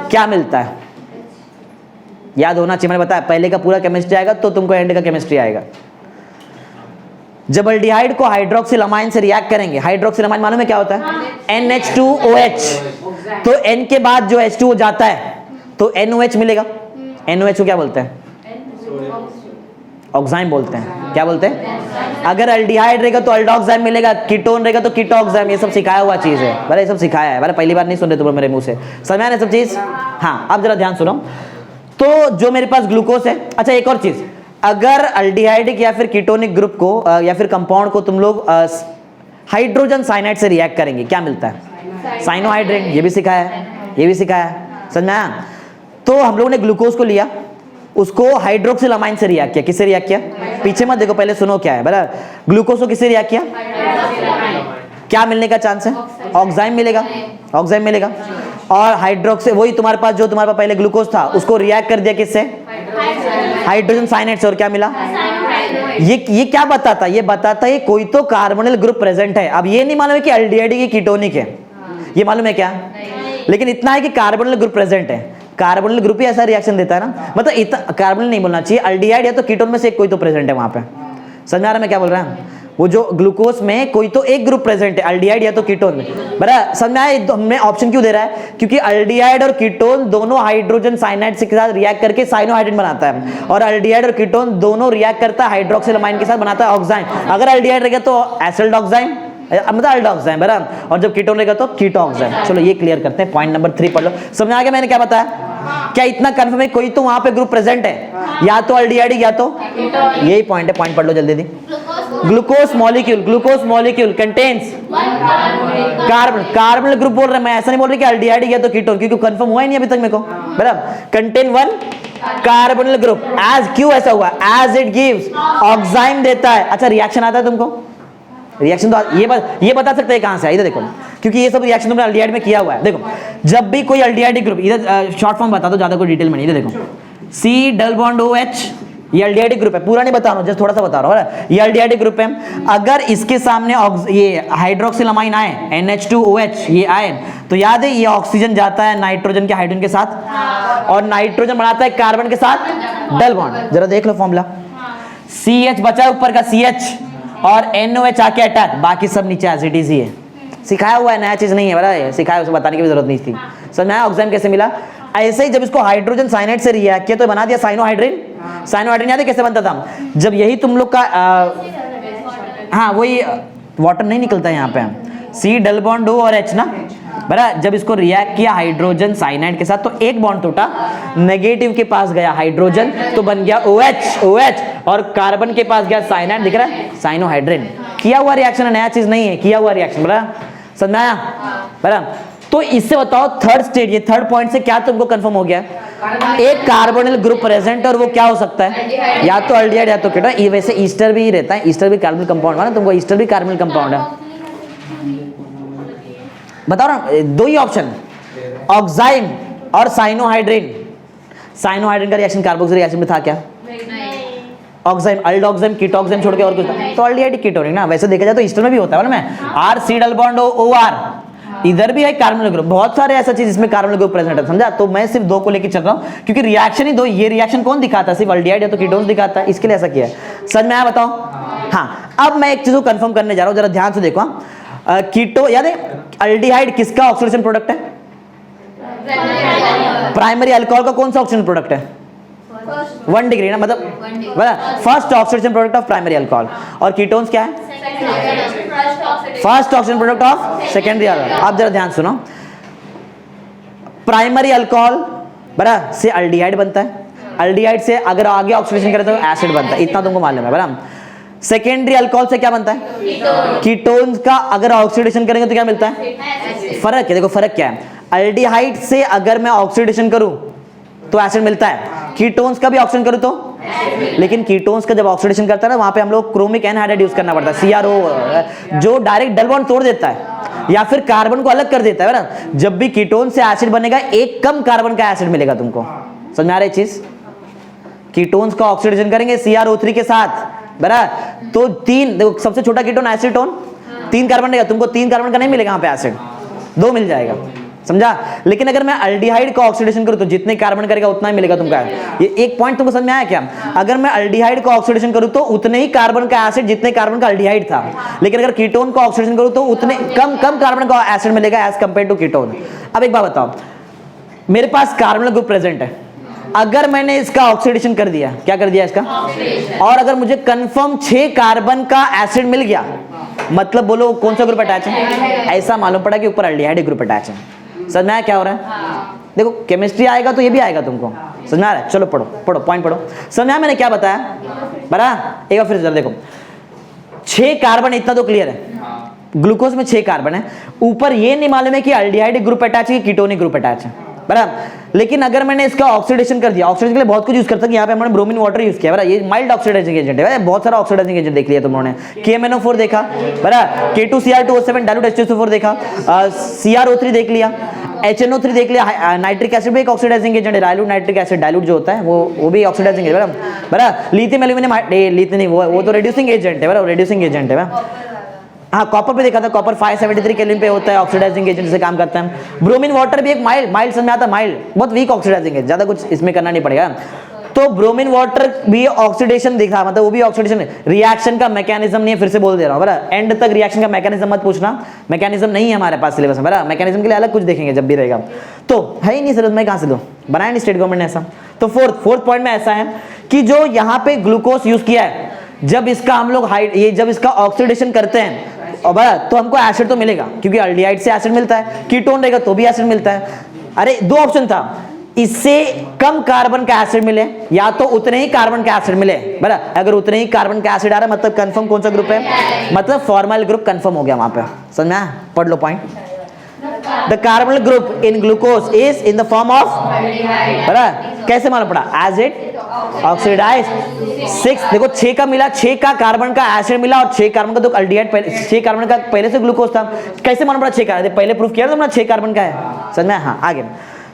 क्या मिलता है, याद होना चाहिए, मैंने बताया पहले का पूरा केमिस्ट्री आएगा तो तुमको एंड का केमिस्ट्री आएगा। जब एल्डिहाइड को हाइड्रोक्सिलामाइन से रिएक्ट करेंगे, हाइड्रोक्सिलामाइन मालूम है क्या होता है? NH2OH। तो N के बाद जो H2O जाता है तो NOH मिलेगा। NOH को क्या बोलते हैं? ऑक्साइम बोलते हैं। क्या बोलते हैं? अगर एल्डिहाइड रहेगा तो एल्डोक्साइम मिलेगा, कीटोन रहेगा तो कीटोक्साइम। ये सब सिखाया हुआ चीज है, बड़ा ये सब सिखाया है, बड़ा पहली बार नहीं सुन रहे तुम मेरे मुंह से, समझ में सब चीज? हाँ, अब जरा ध्यान सुनो। तो जो मेरे पास ग्लूकोज है, अच्छा एक और चीज, अगर एल्डिहाइडिक या फिर कीटोनिक ग्रुप को या फिर कंपाउंड को तुम लोग हाइड्रोजन साइनाइड से रिएक्ट करेंगे, क्या मिलता है? साइनोहाइड्रेट। ये भी सिखाया है, ये भी सिखाया है, समझ में आया? तो हम लोगों ने ग्लूकोज को लिया, उसको हाइड्रोक्सिलामाइन से रिएक्ट किया। किससे रिएक्ट किया? पीछे मत देखो, पहले सुनो क्या है। बराबर, ग्लूकोज को किससे रिएक्ट किया? क्या मिलने का चांस है? ऑक्साइम मिलेगा, ऑक्साइम मिलेगा। और हाइड्रोक्सी, वही तुम्हारे पास जो तुम्हारे पास पहले ग्लूकोज था उसको रिएक्ट कर दिया किससे? हाइड्रोजन साइनाइड से। और क्या मिला? ये क्या बताता है? ये बताता है कोई तो कार्बोनिल ग्रुप प्रेजेंट है। अब ये नहीं मालूम है कि एल्डिहाइड की कीटोनिक है, ये मालूम है क्या? लेकिन इतना है कि कार्बोनिल ग्रुप प्रेजेंट है। कार्बोनिल ग्रुप ही ऐसा रिएक्शन देता है ना, मतलब इतना कार्बोनिल नहीं बोलना चाहिए, एल्डिहाइड या तो कीटोन में से कोई तो प्रेजेंट है वहां पे। समझ में आ रहा है मैं क्या बोल रहा हूं? वो जो ग्लूकोज में कोई तो एक ग्रुप प्रेजेंट है, एल्डिहाइड या तो कीटोन में। बराबर, समझ में आया? हमने ऑप्शन क्यों दे रहा है? क्योंकि एल्डिहाइड और कीटोन दोनों हाइड्रोजन साइनाइड के साथ रिएक्ट करके साइनोहाइड्रेट बनाता है, और एल्डिहाइड और कीटोन दोनों रिएक्ट करता है हाइड्रोक्सिलामाइन के साथ बनाता है ऑक्साइम। अगर एल्डिहाइड रहेगा तो एसिडोक्साइम, मतलब एल्डोक्साइम, बराबर, और जब कीटोन रहेगा तो कीटोक्साइम। चलो ये क्लियर करते हैं, पॉइंट नंबर 3 पढ़ लो। समझ आ गया मैंने क्या बताया? क्या इतना कंफर्म है कोई तो वहां पे ग्रुप प्रेजेंट है, या तो एल्डिहाइड या तो, यही पॉइंट है। पॉइंट पढ़ लो जल्दी दी। Glucose molecule contains carbon group बोल रहे हैं, मैं ऐसा नहीं बोल रही कि एल्डिहाइड या तो कीटोन, क्योंकि कंफर्म हुआ ही नहीं अभी तक मेरे को। बराबर, कंटेन 1 कार्बोनिल ग्रुप। एज क्यों ऐसा हुआ? एज इट गिव्स ऑक्साइम देता है। अच्छा, रिएक्शन आता है तुमको? रिएक्शन तो ये बता सकते हैं कहां से? इधर देखो, क्योंकि ये सब रिएक्शन तुमने एल्डिहाइड में किया हुआ है। देखो, जब भी कोई एल्डिहाइड ग्रुप, इधर शॉर्ट फॉर्म बता दो, ज्यादा कोई डिटेल में नहीं। इधर देखो, C डबल बॉन्ड OH, ये एल्डिहाइड ग्रुप है, पूरा नहीं बता रहा हूं, जस्ट थोड़ा सा बता रहा हूं। ये एल्डिहाइड ग्रुप है। अगर इसके सामने ये हाइड्रोक्सिलामाइन आए, NH2OH ये आए, तो याद है ये ऑक्सीजन जाता है नाइट्रोजन के हाइड्रोजन के साथ, और नाइट्रोजन बनाता है कार्बन के साथ डबल बॉन्ड। जरा देख लो फॉर्मूला, CH बचा ऊपर का CH, और NOH आके अटैक, बाकी सब नीचे एज इट इज ही है। सिखाया हुआ है, नया चीज नहीं है, बड़ा सिखाया, उसे बताने की भी जरूरत नहीं थी। समझ में आया? ऑक्साइम कैसे मिला? ऐसे ही जब इसको हाइड्रोजन साइनाइड से रिएक्ट किया तो बना दिया साइनोहाइड्रिन। साइनोहाइड्रिन याद है कैसे बनता था? जब यही तुम लोग का हाँ, वही वाटर नहीं निकलता है यहाँ पे, C डबल बॉन्ड O और H ना, बराबर। जब इसको रिएक्ट किया हाइड्रोजन साइनाइड के साथ तो एक बॉन्ड टूटा, नेगेटिव के पास गया हाइड्रोजन तो बन गया OH, और कार्बन के पास गया साइनाइड, दिख रहा है? साइनोहाइड्रिन। किया हुआ रिएक्शन है, नया चीज नहीं है, किया हुआ रिएक्शन। बराबर, समझ में आया? बराबर, तो इससे बताओ थर्ड स्टेज, ये थर्ड पॉइंट से क्या तुमको कंफर्म हो गया? एक कार्बोनिल ग्रुप प्रेजेंट, और वो क्या हो सकता है? या तो एल्डिहाइड या तो कीटोन। ये वैसे ईस्टर भी रहता है, ईस्टर भी कार्बोनिल कंपाउंड है ना, तुमको ईस्टर भी कार्बोनिल कंपाउंड है। बताओ ना, दो ही ऑप्शन, ऑक्साइम और साइनोहाइड्रिन। साइनोहाइड्रिन का रिएक्शन कार्बोक्सिल रिएक्शन में था क्या? ऑक्साइम, एल्डोक्साइम, कीटोक्साइम छोड़ के और कुछ था तो एल्डिहाइड कीटोनिक ना। वैसे देखा जाए तो ईस्टर में भी होता है ना, RC डबल बॉन्ड OR, इधर भी है कार्बोनिल ग्रुप। बहुत सारे ऐसा चीज इसमें कार्बोनिल ग्रुप प्रेजेंट है, समझा? तो मैं सिर्फ 2 को लेकर चल रहा हूं, क्योंकि रिएक्शन ही 2, ये रिएक्शन कौन दिखाता है? सिर्फ एल्डिहाइड या तो कीटोन्स दिखाता है, इसके लिए ऐसा किया है। समझ में आया? बताओ। हाँ, अब मैं एक चीज को कंफर्म करने जा रहा हूं, जरा ध्यान से देखो। कीटो याद है, एल्डिहाइड किसका ऑक्सीडेशन प्रोडक्ट है? प्राइमरी अल्कोहल का कौन सा ऑक्सीडेशन प्रोडक्ट है? 1 डिग्री ना, मतलब first oxidation product of primary alcohol. और कीटोन्स क्या है? First oxidation product of secondary alcohol. आप जरा ध्यान सुनो, प्राइमरी अल्कोहल बराबर से एल्डिहाइड बनता है, एल्डिहाइड से अगर आगे ऑक्सीडेशन करें तो एसिड बनता है, इतना तुमको मालूम है। बराबर, सेकेंडरी अल्कोहल से क्या बनता है? कीटोन्स का अगर ऑक्सीडेशन करेंगे तो क्या मिलता है? फर्क है, देखो फर्क क्या है। एल्डिहाइड से अगर मैं ऑक्सीडेशन करूं तो एसिड मिलता है, कीटोन्स का भी ऑक्सीडेशन करूं तो, लेकिन कीटोन्स का जब ऑक्सीडेशन करता है ना, वहां पे हम लोग क्रोमिक एनहाइड्राइड यूज करना पड़ता है, CRO, जो डायरेक्ट डबल बॉन्ड तोड़ देता है या फिर कार्बन को अलग कर देता है ना। जब भी कीटोन से एसिड बनेगा, एक कम कार्बन का एसिड मिलेगा तुमको। समझ में आ रही चीज? कीटोन्स का ऑक्सीडेशन करेंगे CrO3 के साथ, बराबर, तो 3, देखो सबसे छोटा कीटोन एसीटोन, 3 कार्बन रहेगा, तुमको 3 कार्बन का नहीं मिलेगा यहाँ पे एसिड, 2 मिल जाएगा। समझा। लेकिन अगर मैं अल्डिहाइड का ऑक्सीडेशन करूं तो जितने कार्बन करेगा उतना ही मिलेगा तुमको। ये एक पॉइंट तुमको समझ में आया क्या? अगर मैं अल्डिहाइड का ऑक्सीडेशन करूं तो उतने ही कार्बन का एसिड जितने कार्बन का अल्डिहाइड था, लेकिन अगर कीटोन का ऑक्सीडेशन करूं तो उतने कम कार्बन का एसिड मिलेगा एज कंपेयर टू कीटोन। अब एक बात बताओ, मेरे पास कार्बन ग्रुप प्रेजेंट है, अगर मैंने इसका ऑक्सीडेशन कर दिया, क्या कर दिया इसका, और अगर मुझे कंफर्म 6 कार्बन का एसिड मिल गया, मतलब बोलो कौन सा ग्रुप अटैच है? ऐसा मालूम पड़ा कि ऊपर अल्डिहाइड ग्रुप अटैच है। समझ में आया क्या हो रहा है? देखो केमिस्ट्री आएगा तो ये भी आएगा तुमको, समझ में आ रहा है? चलो पढ़ो पढ़ो, पॉइंट पढ़ो। समझ में आया मैंने क्या बताया? बरा एक बार फिर जरा देखो, 6 कार्बन, इतना तो क्लियर है, ग्लूकोज में 6 कार्बन है, ऊपर ये नहीं मालूम है कि अल्डिहाइड ग्रुप अटैच है कि कीटोनिक ग्रुप अटैच है, बराबर। लेकिन अगर मैंने इसका ऑक्सीडेशन कर दिया, ऑक्सीडेशन के लिए बहुत कुछ यूज कर सकते हैं, यहाँ पे हमने ब्रोमीन वाटर यूज किया, बराबर। ये माइल्ड ऑक्सीडाइजिंग एजेंट है, बहुत सारा ऑक्सीडाइजिंग एजेंट देख लिया तुमने। KMnO4 देखा, बराबर, K2Cr2O7 डाइल्यूट H2SO4 देखा, CrO3 देख लिया, HNO3 देख लिया, नाइट्रिक एसिड भी एक ऑक्सीडाइजिंग एजेंट है, डाइल्यूट नाइट्रिक एसिड, डाइल्यूट जो होता है वो भी ऑक्सीडाइजिंग है, बराबर। लिथियम एल्यूमिनियम, लिथियम नहीं, वो तो रिड्यूसिंग एजेंट है, बराबर, रिड्यूसिंग एजेंट है। हाँ, कॉपर पे देखा था, कॉपर 573 केल्विन पे होता है, ऑक्सीडाइजिंग एजेंट से काम करता है। ब्रोमीन वाटर भी एक माइल्ड समझ में आता है, माइल्ड, बहुत वीक ऑक्सीडाइजिंग है, ज्यादा कुछ इसमें करना नहीं पड़ेगा। तो ब्रोमीन वाटर भी ऑक्सीडेशन दिखा, मतलब वो भी ऑक्सीडेशन, रिएक्शन का मैकेनिज्म नहीं है, फिर से बोल दे रहा हूँ, बराबर। एंड तक रिएक्शन का मैकेनिज्म मत पूछना, मैकेनिज्म नहीं है हमारे पास सिलेबस में, बराबर। मैकेनिज्म के लिए अलग कुछ देखेंगे जब भी रहेगा, तो है ही नहीं सिलेबस में, कहाँ से दो, बनाया नहीं स्टेट गवर्नमेंट ने ऐसा। तो फोर्थ पॉइंट में ऐसा है कि जो यहाँ पे ग्लूकोज यूज किया है, जब इसका हम लोग जब इसका ऑक्सीडेशन करते हैं तो हमको एसिड तो मिलेगा, क्योंकि अल्डिहाइड से एसिड मिलता है, कीटोन रहेगा तो भी एसिड मिलता है। अरे 2 ऑप्शन था, इससे कम कार्बन का एसिड मिले या तो उतने ही कार्बन का एसिड मिले, बराबर। अगर उतने ही कार्बन का एसिड आ रहा है मतलब कंफर्म कौन सा ग्रुप है, मतलब फॉर्मल ग्रुप कंफर्म हो गया वहां पे। समझ में आया? पढ़ लो point. The carbon group in glucose is in the form of, बराबर। कैसे मालूम पड़ा? एज इट ऑक्सीडाइज 6, देखो 6 का मिला, 6 का कार्बन का एसिड मिला और 6 कार्बन का तो अल्डिहाइड, 6 कार्बन का पहले से ग्लूकोज था। कैसे मालूम पड़ा 6 का? पहले प्रूफ किया था तुमने 6 कार्बन का है, समझ में? हाँ, आगे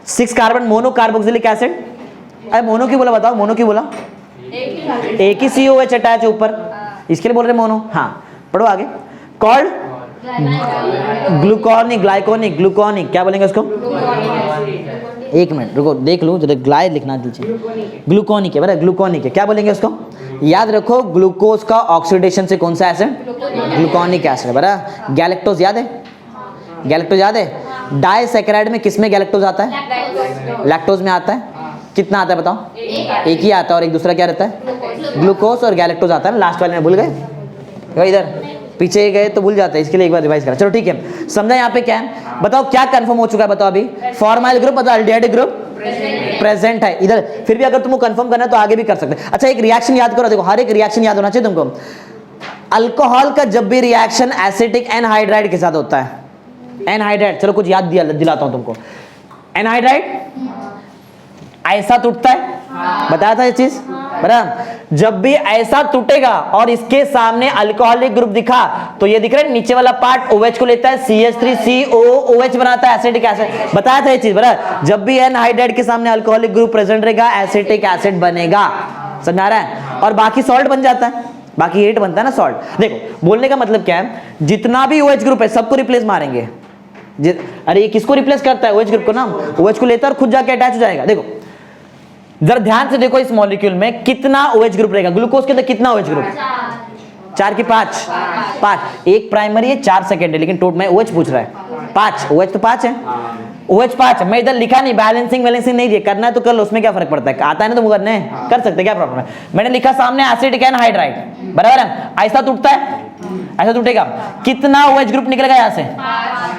6 कार्बन मोनो कार्बोक्सिलिक एसिड। अरे मोनो क्यों बोला, बताओ मोनो क्यों बोला? एक ही COH अटैच है ऊपर, इसके लिए बोल रहे मोनो। हाँ, पढ़ो आगे। कॉल्ड ग्लूकोनिक, ग्लाइकोनिक, ग्लूकोनिक, क्या बोलेंगे उसको? एक मिनट रुको, देख लो जरा, ग्लाय लिखना दीजिए, ग्लूकोनिक है, बराबर, ग्लूकोनिक है, क्या बोलेंगे उसको? याद रखो, ग्लूकोज का ऑक्सीडेशन से कौन सा एसिड? ग्लूकोनिक एसिड, बराबर। गैलेक्टोज याद है? गैलेक्टोज याद है? डाइसैकेराइड में किस में गैलेक्टोज आता है? लैक्टोज में आता है। कितना आता है बताओ? एक ही आता है, और एक दूसरा क्या रहता है? ग्लूकोज और गैलेक्टोज आता है। लास्ट वाले में भूल गए, इधर पीछे गए तो भूल जाते हैं, इसके लिए एक बार रिवाइज करा। चलो ठीक है, समझा यहाँ पे क्या है? बताओ क्या कंफर्म हो चुका है, बताओ अभी? फॉर्माइल ग्रुप, मतलब अल्डिहाइड ग्रुप प्रेजेंट है इधर। फिर भी अगर तुमको कंफर्म करना है तो आगे भी कर सकते हैं। अच्छा, एक रिएक्शन याद करो, देखो हर एक रिएक्शन याद होना चाहिए तुमको। अल्कोहल का जब भी रिएक्शन एसिटिक एनहाइड्राइड के साथ होता है, एनहाइड्राइड, चलो कुछ याद दिलाता हूं तुमको। एनहाइड्राइड ऐसा टूटता है, बताया था ये चीज, बराबर। जब भी ऐसा टूटेगा और इसके सामने अल्कोहलिक ग्रुप दिखा तो ये दिख रहा है नीचे वाला पार्ट OH को लेता है, CH3COOH बनाता है एसिटिक एसिड, बताया था ये चीज, बराबर। जब भी एनहाइड्राइड के सामने अल्कोहलिक ग्रुप प्रेजेंट रहेगा एसिटिक एसिड बनेगा, समझ आ रहा है? और बाकी सॉल्ट बन जाता है, बाकी 8 बनता है ना सॉल्ट। देखो बोलने का मतलब क्या है, जितना भी OH ग्रुप है सबको रिप्लेस मारेंगे। अरे ये किसको रिप्लेस करता है? OH ग्रुप को ना, OH को लेता है और खुद जाके अटैच हो जाएगा। देखो जरा ध्यान से देखो, इस मॉलिक्यूल में कितना OH ग्रुप रहेगा? ग्लूकोज के अंदर कितना OH ग्रुप? 4 की 5, एक प्राइमरी है 4 सेकेंडरी, लेकिन टोटल में OH पूछ रहा है 5, OH तो 5 है, OH 5। मैं इधर लिखा नहीं, बैलेंसिंग नहीं दिया, करना है तो कर लो, उसमें क्या फर्क पड़ता है? आता है ना तो करने कर सकते, क्या प्रॉब्लम है? मैंने लिखा सामने एसिटिक एनहाइड्राइड, बराबर है। ऐसा टूटता है, ऐसा टूटेगा, कितना OH ग्रुप निकलेगा यहाँ से?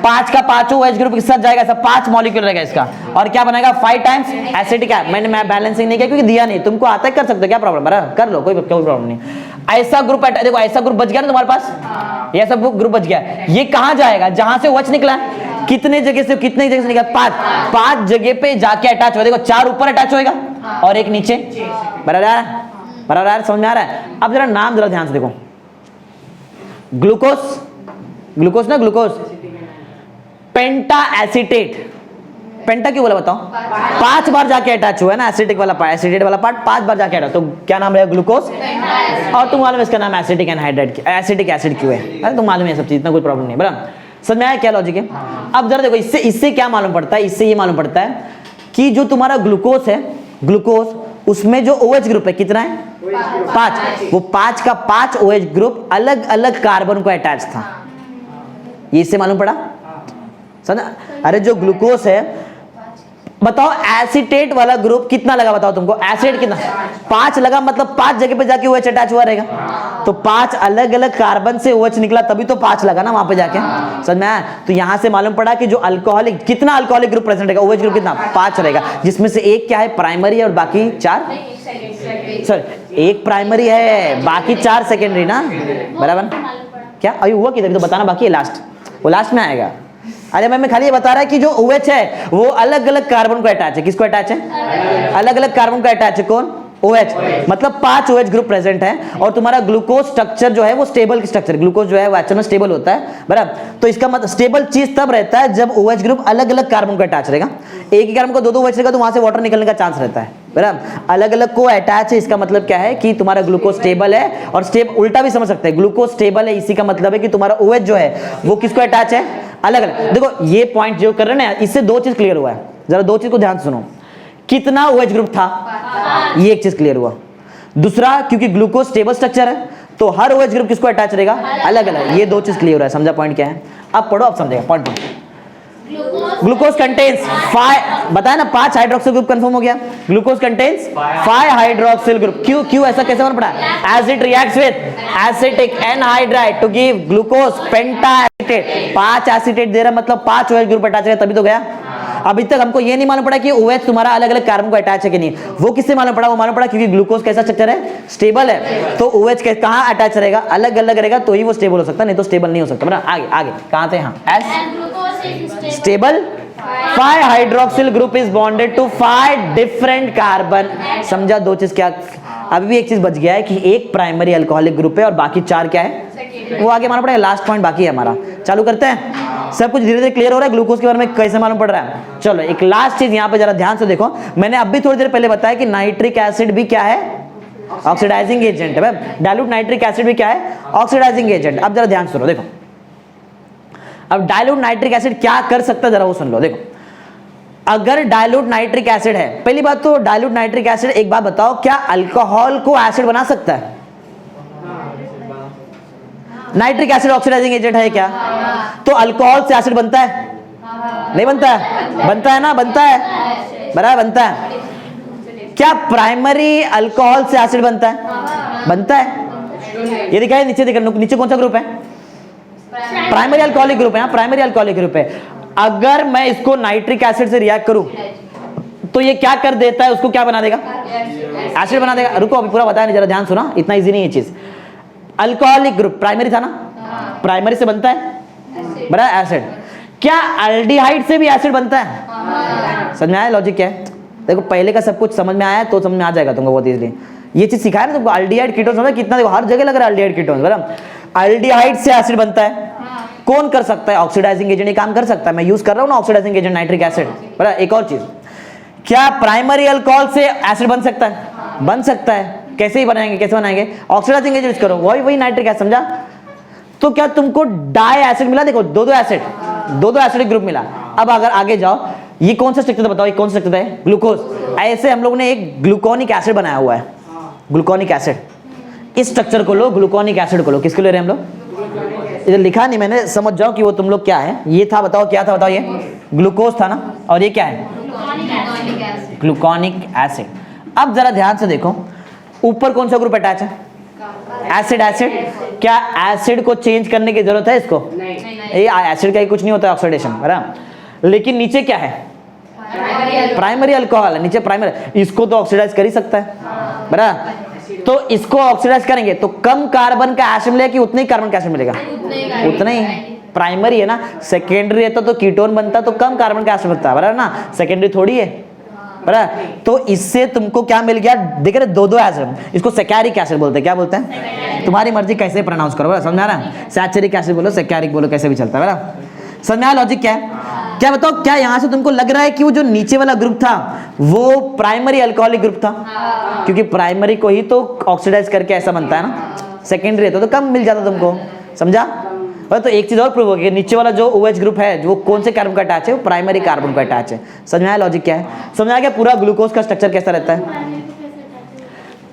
5 का 5 OH ग्रुप के साथ जाएगा, ऐसा 5 मॉलिक्यूल रहेगा इसका, और क्या बनेगा? 5 टाइम्स एसिटिक है। मैं बैलेंसिंग नहीं किया क्योंकि दिया नहीं, तुमको आता है कर सकते हो, क्या प्रॉब्लम है? कर लो, कोई प्रॉब्लम नहीं। ऐसा ग्रुप, देखो ऐसा ग्रुप बच गया ना तुम्हारे पास, ये सब ग्रुप बच गया। ये कहां जाएगा? जहां से OH निकला, कितने जगह से निकला? 5 जगह पे जाके अटैच हो। देखो 4 ऊपर अटैच होएगा और एक नीचे, बराबर, समझ में आ रहा है? अब जरा नाम जरा ध्यान से देखो, ग्लूकोज ना, ग्लूकोज पेंटा एसीटेट, पेंटा क्यों बोला बताओ? 5 बार जाके अटैच हुआ है ना, एसिटिक वाला पार्ट, एसिटेट वाला पार्ट 5 बार जाके अटैच, तो क्या नाम रहेगा? ग्लूकोज। और तुम मालूम है इसका नाम एसिटिक एनहाइड्राइड, एसिटिक एसिड क्यों है? अरे तुम मालूम है सब चीज, इतना कोई प्रॉब्लम नहीं, बराबर। समझ में आया क्या लॉजिक है? अब जरा देखो, इससे इससे क्या मालूम पड़ता है, इससे ये मालूम पड़ता है कि जो तुम्हारा ग्लूकोज है, ग्लूकोज, उसमें जो OH ग्रुप है कितना है? 5। वो 5 का 5 OH ग्रुप अलग अलग कार्बन को अटैच था, ये इससे मालूम पड़ा, समझा? अरे जो ग्लूकोज है, बताओ एसीटेट वाला ग्रुप कितना लगा, बताओ तुमको एसिड कितना? 5 लगा, मतलब 5 जगह पे जाके OH अटैच हुआ रहेगा, तो 5 अलग अलग कार्बन से OH निकला, तभी तो 5 लगा ना वहां पे जाके, समझ में आया? तो यहां से मालूम पड़ा कि जो अल्कोहलिक, कितना अल्कोहलिक ग्रुप प्रेजेंट रहेगा, OH ग्रुप कितना? 5 रहेगा, जिसमें से एक क्या है? प्राइमरी है, और बाकी 4, सॉरी एक प्राइमरी है, बाकी 4 सेकेंडरी ना, बराबर? क्या अभी हुआ किधर, तो बताना बाकी है, लास्ट, वो लास्ट में आएगा। अरे मैं खाली ये बता रहा है कि जो OH है वो अलग अलग कार्बन को अटैच है, किसको अटैच है? अलग अलग कार्बन को अटैच है, कौन? OH, मतलब 5 OH ग्रुप प्रेजेंट है, और तुम्हारा ग्लूकोज स्ट्रक्चर जो है वो स्टेबल स्ट्रक्चर, ग्लूकोज जो है वो एक्चुअली स्टेबल होता है, बराबर? तो इसका मतलब स्टेबल चीज तब रहता है जब OH ग्रुप अलग अलग कार्बन को अटैच रहेगा, एक ही कार्बन को 2-2 OH रहेगा तो वहां से वाटर निकलने का चांस रहता है, बराबर? अलग अलग को अटैच है, इसका मतलब क्या है कि तुम्हारा ग्लूकोज स्टेबल है, और उल्टा भी समझ सकते हैं, ग्लूकोज स्टेबल है, इसी का मतलब है कि तुम्हारा OH जो है वो किसको अटैच है? अलग अलग। देखो ये पॉइंट जो कर रहे हैं ना, इससे 2 चीज क्लियर हुआ है, जरा 2 चीज को ध्यान से सुनो। कितना OH ग्रुप था, ये एक चीज क्लियर हुआ। दूसरा, क्योंकि ग्लूकोज स्टेबल स्ट्रक्चर है तो हर OH ग्रुप किसको अटैच रहेगा? अलग अलग। ये 2 चीज क्लियर हो रहा है, समझा पॉइंट क्या है? अब पढ़ो, अब समझेगा पॉइंट। ग्लूकोज कंटेन्स 5, बताया ना, 5 हाइड्रोक्सिल ग्रुप कंफर्म हो गया। Glucose contains 5 hydroxyl group. क्यों ऐसा कैसे बन पड़ा? As it reacts with acetic anhydride to give glucose pentaacetate. 5 acetate दे रहा, मतलब 5 OH ग्रुप अटैच है, तभी तो गया। अभी तक हमको ये नहीं मालूम पड़ा कि OH तुम्हारा अलग अलग कार्बन को अटैच है कि नहीं, वो किससे मालूम पड़ा? वो मालूम पड़ा क्योंकि ग्लूकोज कैसा स्ट्रक्चर है? स्टेबल है, तो OH कहाँ अटैच रहेगा? अलग अलग रहेगा, तो ही वो स्टेबल हो सकता है, नहीं तो स्टेबल नहीं हो सकता। आगे आगे कहाँ थे? हाँ, as stable 5 hydroxyl group is bonded to 5 different carbon. समझा? 2 चीज क्या? अभी भी एक चीज बच गया है कि एक प्राइमरी अल्कोहलिक ग्रुप है और बाकी 4 क्या है? वो आगे मालूम पड़ेगा, लास्ट पॉइंट बाकी है हमारा। चालू करते हैं, सब कुछ धीरे धीरे क्लियर हो रहा है। ग्लूकोज के बारे में कैसे मालूम पड़ रहा है? चलो एक लास्ट चीज यहाँ पे जरा ध्यान से देखो। मैंने अभी थोड़ी देर पहले बताया कि नाइट्रिक एसिड भी क्या है? ऑक्सीडाइजिंग एजेंट है। डाइल्यूट नाइट्रिक एसिड भी क्या है? Oxidising agent. अब जरा ध्यान से सुनो, देखो अब डाइल्यूट नाइट्रिक एसिड क्या कर सकता है, जरा वो सुन लो। देखो अगर डाइल्यूट नाइट्रिक एसिड है, पहली बात तो डाइल्यूट नाइट्रिक एसिड, एक बात बताओ, क्या अल्कोहल को एसिड बना सकता है? नाइट्रिक एसिड ऑक्सीडाइजिंग एजेंट है क्या? तो अल्कोहल से एसिड बनता है? नहीं बनता है? बनता है ना, बनता है, बराबर बनता है। क्या प्राइमरी अल्कोहल से एसिड बनता है? बनता है। ये दिखाए नीचे, देखो नीचे कौन सा ग्रुप है? प्राइमरी अल्कोहलिक ग्रुप है, प्राइमरी अल्कोहलिक ग्रुप है। अगर मैं इसको नाइट्रिक एसिड से रिएक्ट करूं तो ये क्या कर देता है? उसको क्या बना देगा? एसिड बना देगा। रुको अभी पूरा बताया नहीं, जरा ध्यान सुना, इतना इजी नहीं है चीज। अल्कोहलिक ग्रुप प्राइमरी था ना, प्राइमरी से बनता है बड़ा एसिड। क्या अल्डिहाइड से भी एसिड बनता है? समझ में आया लॉजिक क्या है? देखो पहले का सब कुछ समझ में आया तो समझ में आ जाएगा तुमको बहुत इजीली। ये चीज सिखाया ना तुमको, अल्डिहाइड कीटोन समझ कितना, देखो हर जगह लग रहा है अल्डिहाइड कीटोन, बराबर। अल्डिहाइड से एसिड बनता है, कौन कर सकता है? ऑक्सीडाइजिंग एजेंट ही काम कर सकता है। मैं यूज कर रहा हूं ना ऑक्सीडाइजिंग एजेंट नाइट्रिक एसिड, बराबर। एक और चीज, क्या प्राइमरी अल्कोहल से एसिड बन सकता है? बन सकता है। कैसे ही बनाएंगे? कैसे बनाएंगे? ऑक्सीडाइजिंग एजेंट यूज करो, वही नाइट्रिक एसिड, समझा? तो क्या तुमको डाई एसिड मिला? देखो 2-2 एसिड, 2-2 एसिडिक ग्रुप मिला। अब अगर आगे जाओ, ये कौन सा स्ट्रक्चर बताओ, ये कौन सा स्ट्रक्चर है? ग्लूकोज। ऐसे हम लोग ने एक ग्लूकोनिक एसिड बनाया हुआ है, ग्लूकोनिक एसिड। इस स्ट्रक्चर को लो, ग्लूकोनिक एसिड को लो। किसके ले रहे हैं हम लोग? इधर लिखा नहीं मैंने, समझ जाओ कि वो तुम लोग क्या है। ये था, बताओ क्या था? बताओ, ये ग्लूकोज था ना, और ये क्या है? Gluconic acid. अब जरा ध्यान से देखो, ऊपर कौन सा ग्रुप अटैच है? एसिड। एसिड, क्या एसिड को चेंज करने की जरूरत है इसको? ये एसिड का कुछ नहीं होता है, ऑक्सीडेशन, बराबर। लेकिन नीचे क्या है? प्राइमरी अल्कोहल है नीचे, प्राइमरी। इसको तो ऑक्सीडाइज कर ही सकता है, बराबर। तो इसको ऑक्सीडाइज करेंगे तो कम कार्बन का एसिड मिलेगा कि उतना ही कार्बन का एसिड मिलेगा? उतना ही। प्राइमरी है ना, सेकेंडरी रहता तो कीटोन बनता तो कम कार्बन का एसिड बनता है, बराबर ना। सेकेंडरी थोड़ी है, बराबर। तो इससे तुमको क्या मिल गया? देख रहे 2-2 एसिड, इसको सैकेरिक एसिड बोलते हैं। क्या बोलते हैं? तुम्हारी मर्जी कैसे प्रोनाउंस करो, समझ आ रहा है? सैचुरिक एसिड बोलो, सैकेरिक बोलो, कैसे भी चलता है, बराबर। समझ में आया लॉजिक क्या है? क्या बताओ, क्या यहां से तुमको लग रहा है कि वो जो नीचे वाला ग्रुप था वो प्राइमरी अल्कोहलिक ग्रुप था? क्योंकि प्राइमरी को ही तो ऑक्सीडाइज करके ऐसा बनता है ना, सेकेंडरी तो कम मिल जाता तुमको, समझा? तो एक चीज और प्रूव हो गई, नीचे वाला जो OH ग्रुप है वो कौन से कार्बन का अटैच है, वो प्राइमरी कार्बन का अटैच है। समझ में आया लॉजिक क्या है? समझ में आ गया पूरा ग्लूकोज का स्ट्रक्चर कैसा रहता है?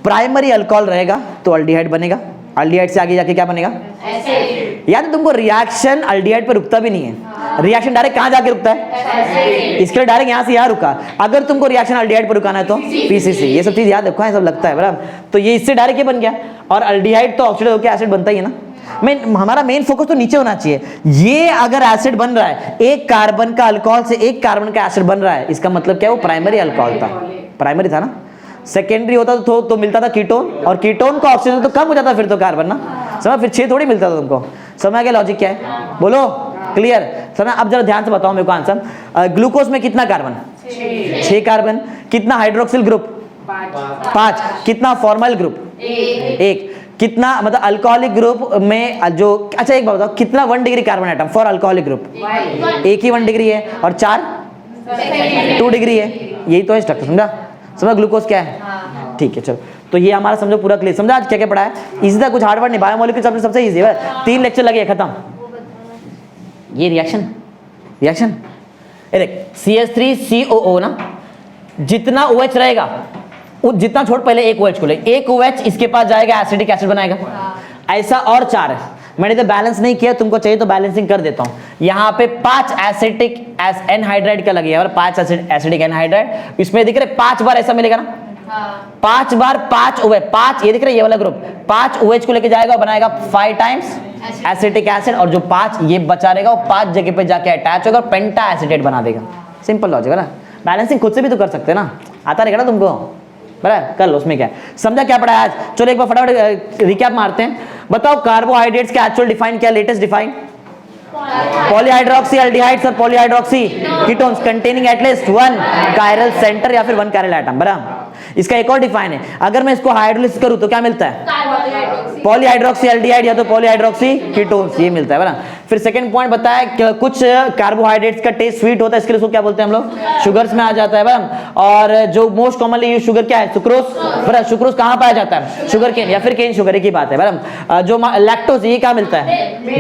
प्राइमरी अल्कोहल रहेगा तो अल्डिहाइड बनेगा, अल्डिहाइड से आगे जाके क्या बनेगा? याद है तुमको, रिएक्शन अल्डिहाइड पे रुकता भी नहीं है, रिएक्शन डायरेक्ट कहां जाके रुकता है? इसके लिए डायरेक्ट यहां से यहां रुका। अगर तुमको रिएक्शन अल्डिहाइड पे रुकाना है तो PCC, ये सब चीज याद रखो, है सब लगता है बराबर। तो ये इससे डायरेक्ट ये बन गया, और अल्डिहाइड तो ऑक्सीडाइज होकर एसिड बनता ही है ना। हमारा मेन फोकस तो नीचे होना चाहिए। ये अगर एसिड बन रहा है, एक कार्बन का अल्कोहल से एक कार्बन का एसिड बन रहा है, इसका मतलब क्या है? वो प्राइमरी अल्कोहल था, प्राइमरी था ना। सेकेंडरी होता तो मिलता था कीटोन, और कीटोन का ऑक्सीजन तो कम हो जाता फिर तो कार्बन ना, समझ? फिर 6 थोड़ी मिलता था तुमको। समझ गया लॉजिक क्या है? बोलो क्लियर? समझ? अब जरा ध्यान से बताओ मेरे को आंसर। ग्लूकोज में कितना कार्बन? 6 कार्बन। कितना हाइड्रोक्सिल ग्रुप? 5। कितना फॉर्मल ग्रुप? 1। कितना मतलब अल्कोहलिक ग्रुप में जो, अच्छा एक बात बताओ, कितना 1 degree carbon atom for alcoholic group? एक ही 1 डिग्री है, और 4 2 डिग्री है। यही तो है स्ट्रक्चर, समझा? समझ ग्लूकोज क्या है? ठीक है चलो, तो ये हमारा समझो पूरा क्लियर। समझा आज क्या क्या पढ़ा है? इसी तरह कुछ हार्ड वर्ड नहीं, बायोमोलिक्यूल्स सबसे इजी है। 3 लेक्चर लगे खत्म। ये रिएक्शन देख, CH3COO ना, जितना OH रहेगा जितना छोड़, पहले एक OH को ले, एक OH इसके पास जाएगा, एसिडिक एसिड बनाएगा। ऐसा और 4 है, मैंने तो बैलेंस नहीं किया, तुमको चाहिए तो बैलेंसिंग कर देता हूं। यहाँ पे 5 एसिटिक एनहाइड्राइड का लगेगा, और 5 एसिडिक एनहाइड्राइड। इसमें दिख रहे 5 बार ऐसा मिलेगा ना, 5 बार 5 OH, 5 ये दिख रहा है, ये वाला ग्रुप 5 OH को लेके जाएगा और बनाएगा 5 टाइम्स एसिटिक एसिड, और जो 5 ये बचा रहेगा वो 5 जगह पे जाके अटैच होगा और पेंटा एसिटेट बना देगा। सिंपल लॉजिक है ना। बैलेंसिंग खुद से भी तो कर सकते हैं ना, आता रहेगा ना तुमको, बराबर कर लो, उसमें क्या है। समझा क्या पढ़ा आज? चलो एक बार फटाफट रिकैप मारते हैं। बताओ कार्बोहाइड्रेट्स का एक्चुअल डिफाइन क्या, लेटेस्ट डिफाइन? पॉलीहाइड्रोक्सी एल्डिहाइड्स और polyhydroxy ketones containing at least 1 chiral centre या फिर 1 कायरल एटम, बराबर। इसका एक और डिफाइन है, अगर मैं इसको हाइड्रोलिसिस करूं तो क्या मिलता है? पॉलीहाइड्रोक्सी एल्डिहाइड या तो पॉलीहाइड्रोक्सी कीटोन्स, ये मिलता है बराबर। फिर सेकंड पॉइंट बताया कि कुछ कार्बोहाइड्रेट्स का टेस्ट स्वीट होता है, इसके लिए उसको क्या बोलते हैं हम लोग? शुगर्स में आ जाता है बराबर। और जो मोस्ट कॉमनली यूज शुगर क्या है? सुक्रोज, बराबर। सुक्रोज कहां पाया जाता है? शुगर केन या फिर केन शुगर, एक ही बात है बराबर। जो लैक्टोज, ये क्या मिलता है?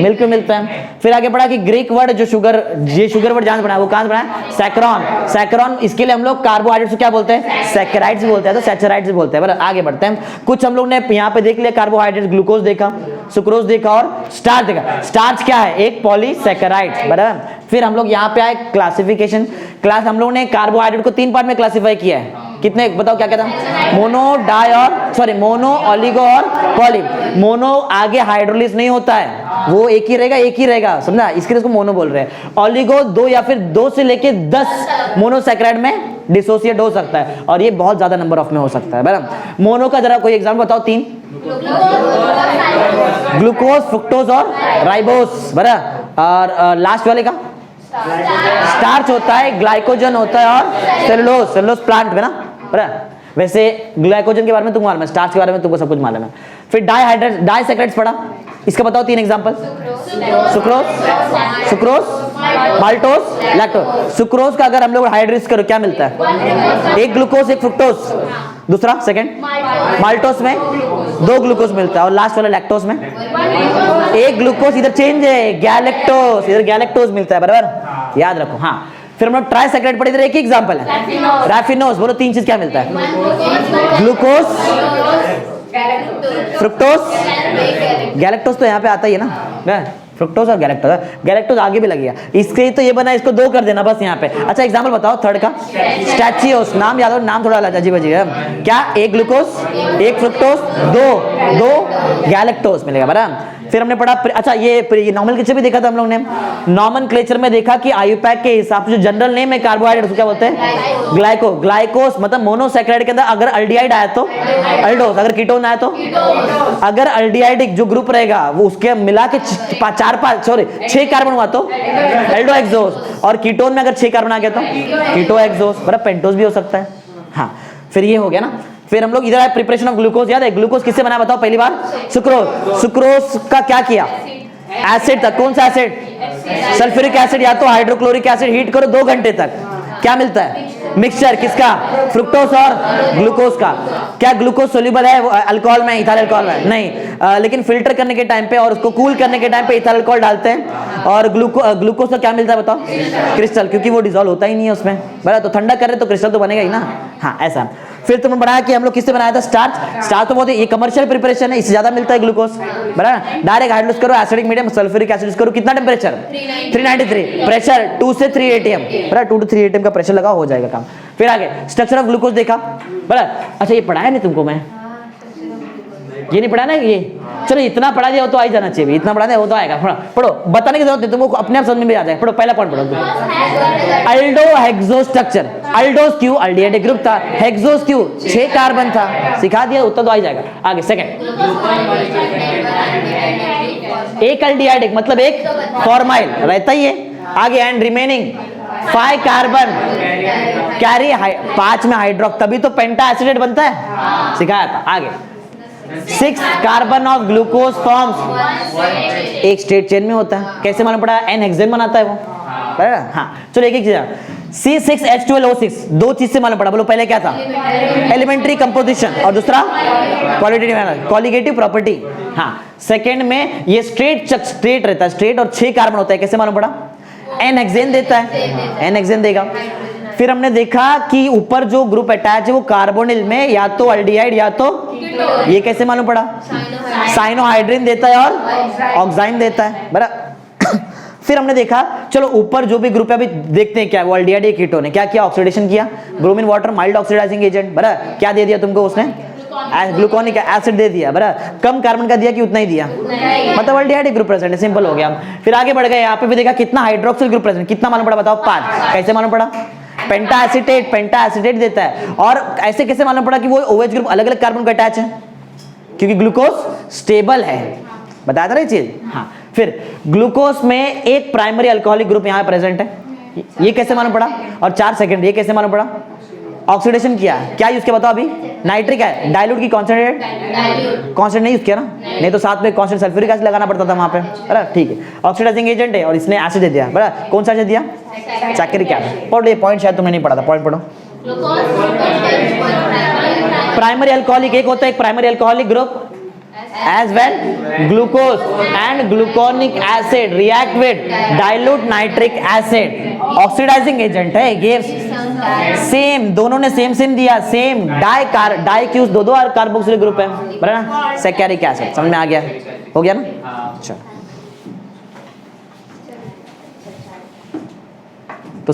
मिल्क में मिलता है। फिर आगे बढ़ा कि ग्रीक वर्ड जो शुगर, ये शुगर वर्ड जहां से बना है वो कहां से बना है? सैकरॉन, सैकरॉन। इसके लिए हम लोग कार्बोहाइड्रेट्स को क्या बोलते हैं? सैकराइड्स बोलते हैं, तो सैचराइड्स बोलते हैं बराबर। आगे बढ़ते हैं, कुछ हम लोग ने यहाँ पे देख लिया कार्बोहाइड्रेट, ग्लूकोज देखा, सुक्रोज देखा और स्टार्च देखा। स्टार्च क्या है? एक पॉलीसैकेराइड, बराबर। फिर हम लोग यहाँ पे आए क्लासिफिकेशन क्लास, हम लोग ने कार्बोहाइड्रेट को 3 पार्ट में क्लासिफाई किया है। कितने बताओ क्या क्या था? मोनो, डाई और सॉरी मोनो, ओलिगो और पॉली। मोनो आगे हाइड्रोलिस नहीं होता है, वो एक ही रहेगा, समझा? इसके लिए इसको मोनो बोल रहे हैं। ओलिगो 2 या फिर 2 से लेके 10 मोनोसैकेराइड में डिसोसिएट हो सकता है, और ये बहुत ज्यादा नंबर ऑफ में हो सकता है बराबर। मोनो का जरा कोई एग्जांपल बताओ, 3। ग्लूकोज, फ्रुक्टोज और राइबोस, बराबर। और लास्ट वाले का स्टार्च होता है, ग्लाइकोजन होता है और सेलुलोज, सेलुलोज प्लांट में ना, बराबर। वैसे ग्लाइकोजन के बारे में तुमको मालूम है, स्टार्च के बारे में तुमको सब कुछ मालूम है। फिर डाइसैकेराइड्स पढ़ा, इसका बताओ 3 example. Sucrose, maltose, lactose. Sucrose का अगर हम लोग हाइड्रोलिसिस करो क्या मिलता है? एक ग्लूकोज, एक फ्रुक्टोज। दूसरा सेकंड माल्टोस में 2 ग्लूकोज मिलता है, और लास्ट वाला लैक्टोज में 1 ग्लूकोज। इधर चेंज है, गैलेक्टोज, इधर गैलेक्टोज मिलता है, बराबर, याद रखो। हाँ, फिर हम लोग ट्राइसैकेराइड पढ़े, इधर एक ही एग्जांपल है, रैफिनोज। बोलो 3 चीज क्या मिलता है? ग्लूकोज, फ्रुक्टोज, गैलेक्टोज तो यहाँ पे आता ही है ना, फ्रुक्टोज और गैलेक्टोज। गैलेक्टोज आगे भी लगेगा, इसके तो ये बना, इसको 2 कर देना बस यहाँ पे। अच्छा एग्जांपल बताओ थर्ड का। स्टैचियोस, नाम याद हो, नाम थोड़ा अलग अजीब अजीब है क्या? 1 ग्लूकोज, 1 फ्रुक्टोज, 2 गैलेक्टोज मिलेगा, बराबर। फिर हमने पढ़ा, अच्छा ये नॉमेनक्लेचर भी देखा था हम लोग ने। नॉमेनक्लेचर में देखा कि आयुपैक के हिसाब से जो जनरल नेम है कार्बोहाइड्रेट उसको क्या बोलते हैं? ग्लाइको, ग्लाइकोस मतलब मोनोसैकेराइड के अंदर अगर अल्डिहाइड आया तो अल्डोस, अगर कीटोन आया तो, अगर अल्डिहाइड जो ग्रुप रहेगा वो उसके मिला के 6 कार्बन हुआ तो एल्डो एक्सोस, और कीटोन में अगर 6 कार्बन आ गया तो कीटो एक्सोस, बराबर। पेंटोस भी हो सकता है। हाँ, फिर ये हो गया ना। फिर हम लोग इधर आए, प्रिपरेशन ऑफ ग्लूकोज। याद है ग्लूकोज किससे बना बताओ पहली बार? सुक्रोज। सुक्रोज का क्या किया? एसिड था, कौन सा एसिड? सल्फ्यूरिक एसिड या तो हाइड्रोक्लोरिक एसिड। हीट करो 2 घंटे तक, क्या मिलता है? मिक्सचर किसका, फ्रुक्टोज और ग्लूकोज का। क्या ग्लूकोज सोल्यूबल है अल्कोहल में, इथाइल अल्कोहल में? नहीं। लेकिन फिल्टर करने के टाइम पे और उसको कूल करने के टाइम पे इथाइल अल्कोहल डालते हैं, और ग्लूकोज का क्या मिलता है बताओ, क्रिस्टल, क्योंकि वो डिसॉल्व होता ही नहीं है उसमें, बराबर। तो ठंडा कर रहे तो क्रिस्टल तो बनेगा ही ना। हाँ ऐसा। फिर तुमने बनाया कि हम लोग किससे बनाया था, स्टार्च। स्टार्च तो बहुत ये कमर्शियल प्रिपरेशन है, इससे ज्यादा मिलता है ग्लूकोज, बराबर। डायरेक्ट हाइड्रोलाइज करो, एसिडिक मीडियम सल्फ्यूरिक एसिड करो, कितना टेम्परेचर, 393, प्रेशर 2 से 3 atm, बराबर। 2 to 3 atm का प्रेशर लगा, हो जाएगा काम। फिर आगे स्ट्रक्चर ऑफ ग्लूकोज देखा, बराबर। अच्छा ये पढ़ाया नहीं तुमको मैं, ये नहीं पढ़ा ना ये, चलो इतना पढ़ा दिया हो तो आ ही जाना चाहिए, इतना पढ़ा दिया हो तो आएगा। पढ़ो, बताने की जरूरत नहीं तुमको, अपने आप समझ में भी आ जाएगा। पढ़ो, पहला पॉइंट पढ़ो। अल्डो हेक्सो स्ट्रक्चर, अल्डोस क्यों, अल्डिहाइड ग्रुप था, हेक्सोस क्यों 6 कार्बन था, सिखा दिया, उत्तर तो आ ही जाएगा। आगे सेकंड, एक अल्डिहाइड मतलब एक फॉर्माइल रहता ही है। आगे एंड रिमेनिंग 5 कार्बन कैरी 5 में हाइड्रोक्स, तभी तो पेंटा एसिडेट बनता है, सिखाया था। आगे 6 कार्बन ऑफ ग्लूकोज फॉर्म्स, एक स्ट्रेट चेन में होता है, कैसे मालूम पड़ा, एन हेक्सेन बनाता है वो, बराबर। हाँ चलो एक एक चीज, C6H12O6, दो चीज से मालूम पड़ा, बोलो पहले क्या था, एलिमेंट्री कंपोजिशन, और दूसरा क्वालिटेटिव कॉलिगेटिव प्रॉपर्टी। हाँ सेकंड में ये स्ट्रेट रहता है, स्ट्रेट और 6 कार्बन होता है, कैसे मालूम पड़ा, एन हेक्सेन देता है, एन हेक्सेन देगा। फिर हमने देखा कि ऊपर जो ग्रुप अटैच है वो कार्बोनिल में या तो अल्डिहाइड या तो, ये कैसे मालूम पड़ा, साइनोहाइड्रिन देता है और ऑक्साइन देता है, बराबर। फिर हमने देखा, चलो ऊपर जो भी ग्रुप है अभी देखते हैं क्या, वो अल्डिहाइड या कीटोन है, क्या किया, ऑक्सीडेशन किया, bromine water mild oxidising agent, बराबर। क्या दे दिया तुमको उसने, ग्लूकोनिक एसिड दे दिया, बराबर। कम कार्बन का दिया कि उतना ही दिया, मतलब अल्डिहाइड ग्रुप प्रेजेंट है, सिंपल हो गया। फिर आगे बढ़ गए, यहाँ पे भी देखा कितना हाइड्रोक्सिल ग्रुप प्रेजेंट, कितना मालूम पड़ा बताओ, 5, कैसे मालूम पड़ा, पेंटा एसिटेट देता है। और ऐसे कैसे मालूम पड़ा कि वो OH ग्रुप अलग अलग कार्बन का अटैच है, क्योंकि ग्लूकोज स्टेबल है, बताया था ना ये चीज। हाँ फिर ग्लूकोज में एक प्राइमरी अल्कोहलिक ग्रुप यहाँ प्रेजेंट है, ये कैसे मालूम पड़ा, और 4 सेकंड, ये कैसे मालूम पड़ा, ऑक्सीडेशन किया, क्या यूज किया बताओ, अभी नाइट्रिक है, डाइल्यूट की कॉन्सेंट्रेट, कांस्टेंट नहीं यूज किया ना, नहीं तो साथ में कांस्टेंट सल्फ्यूरिक एसिड लगाना पड़ता था वहां पे, बराबर। ठीक है, ऑक्सीडाइजिंग एजेंट है और इसने एसिड दे दिया, बराबर। कौन सा एसिड दिया, सैकरिक एसिड। पढ़ो ये पॉइंट, शायद तुमने नहीं पढ़ा था, पॉइंट पढ़ो। प्राइमरी अल्कोहलिक एक होता है, एक primary alcoholic group as well glucose and gluconic acid react with dilute nitric acid, oxidizing agent है ये, सेम दोनों ने सेम दिया, सेम डाई क्यूज, दो कार्बोक्सिलिक ग्रुप है, बराबर ना, सैकरिक एसिड। समझ में आ गया, हो गया ना। अच्छा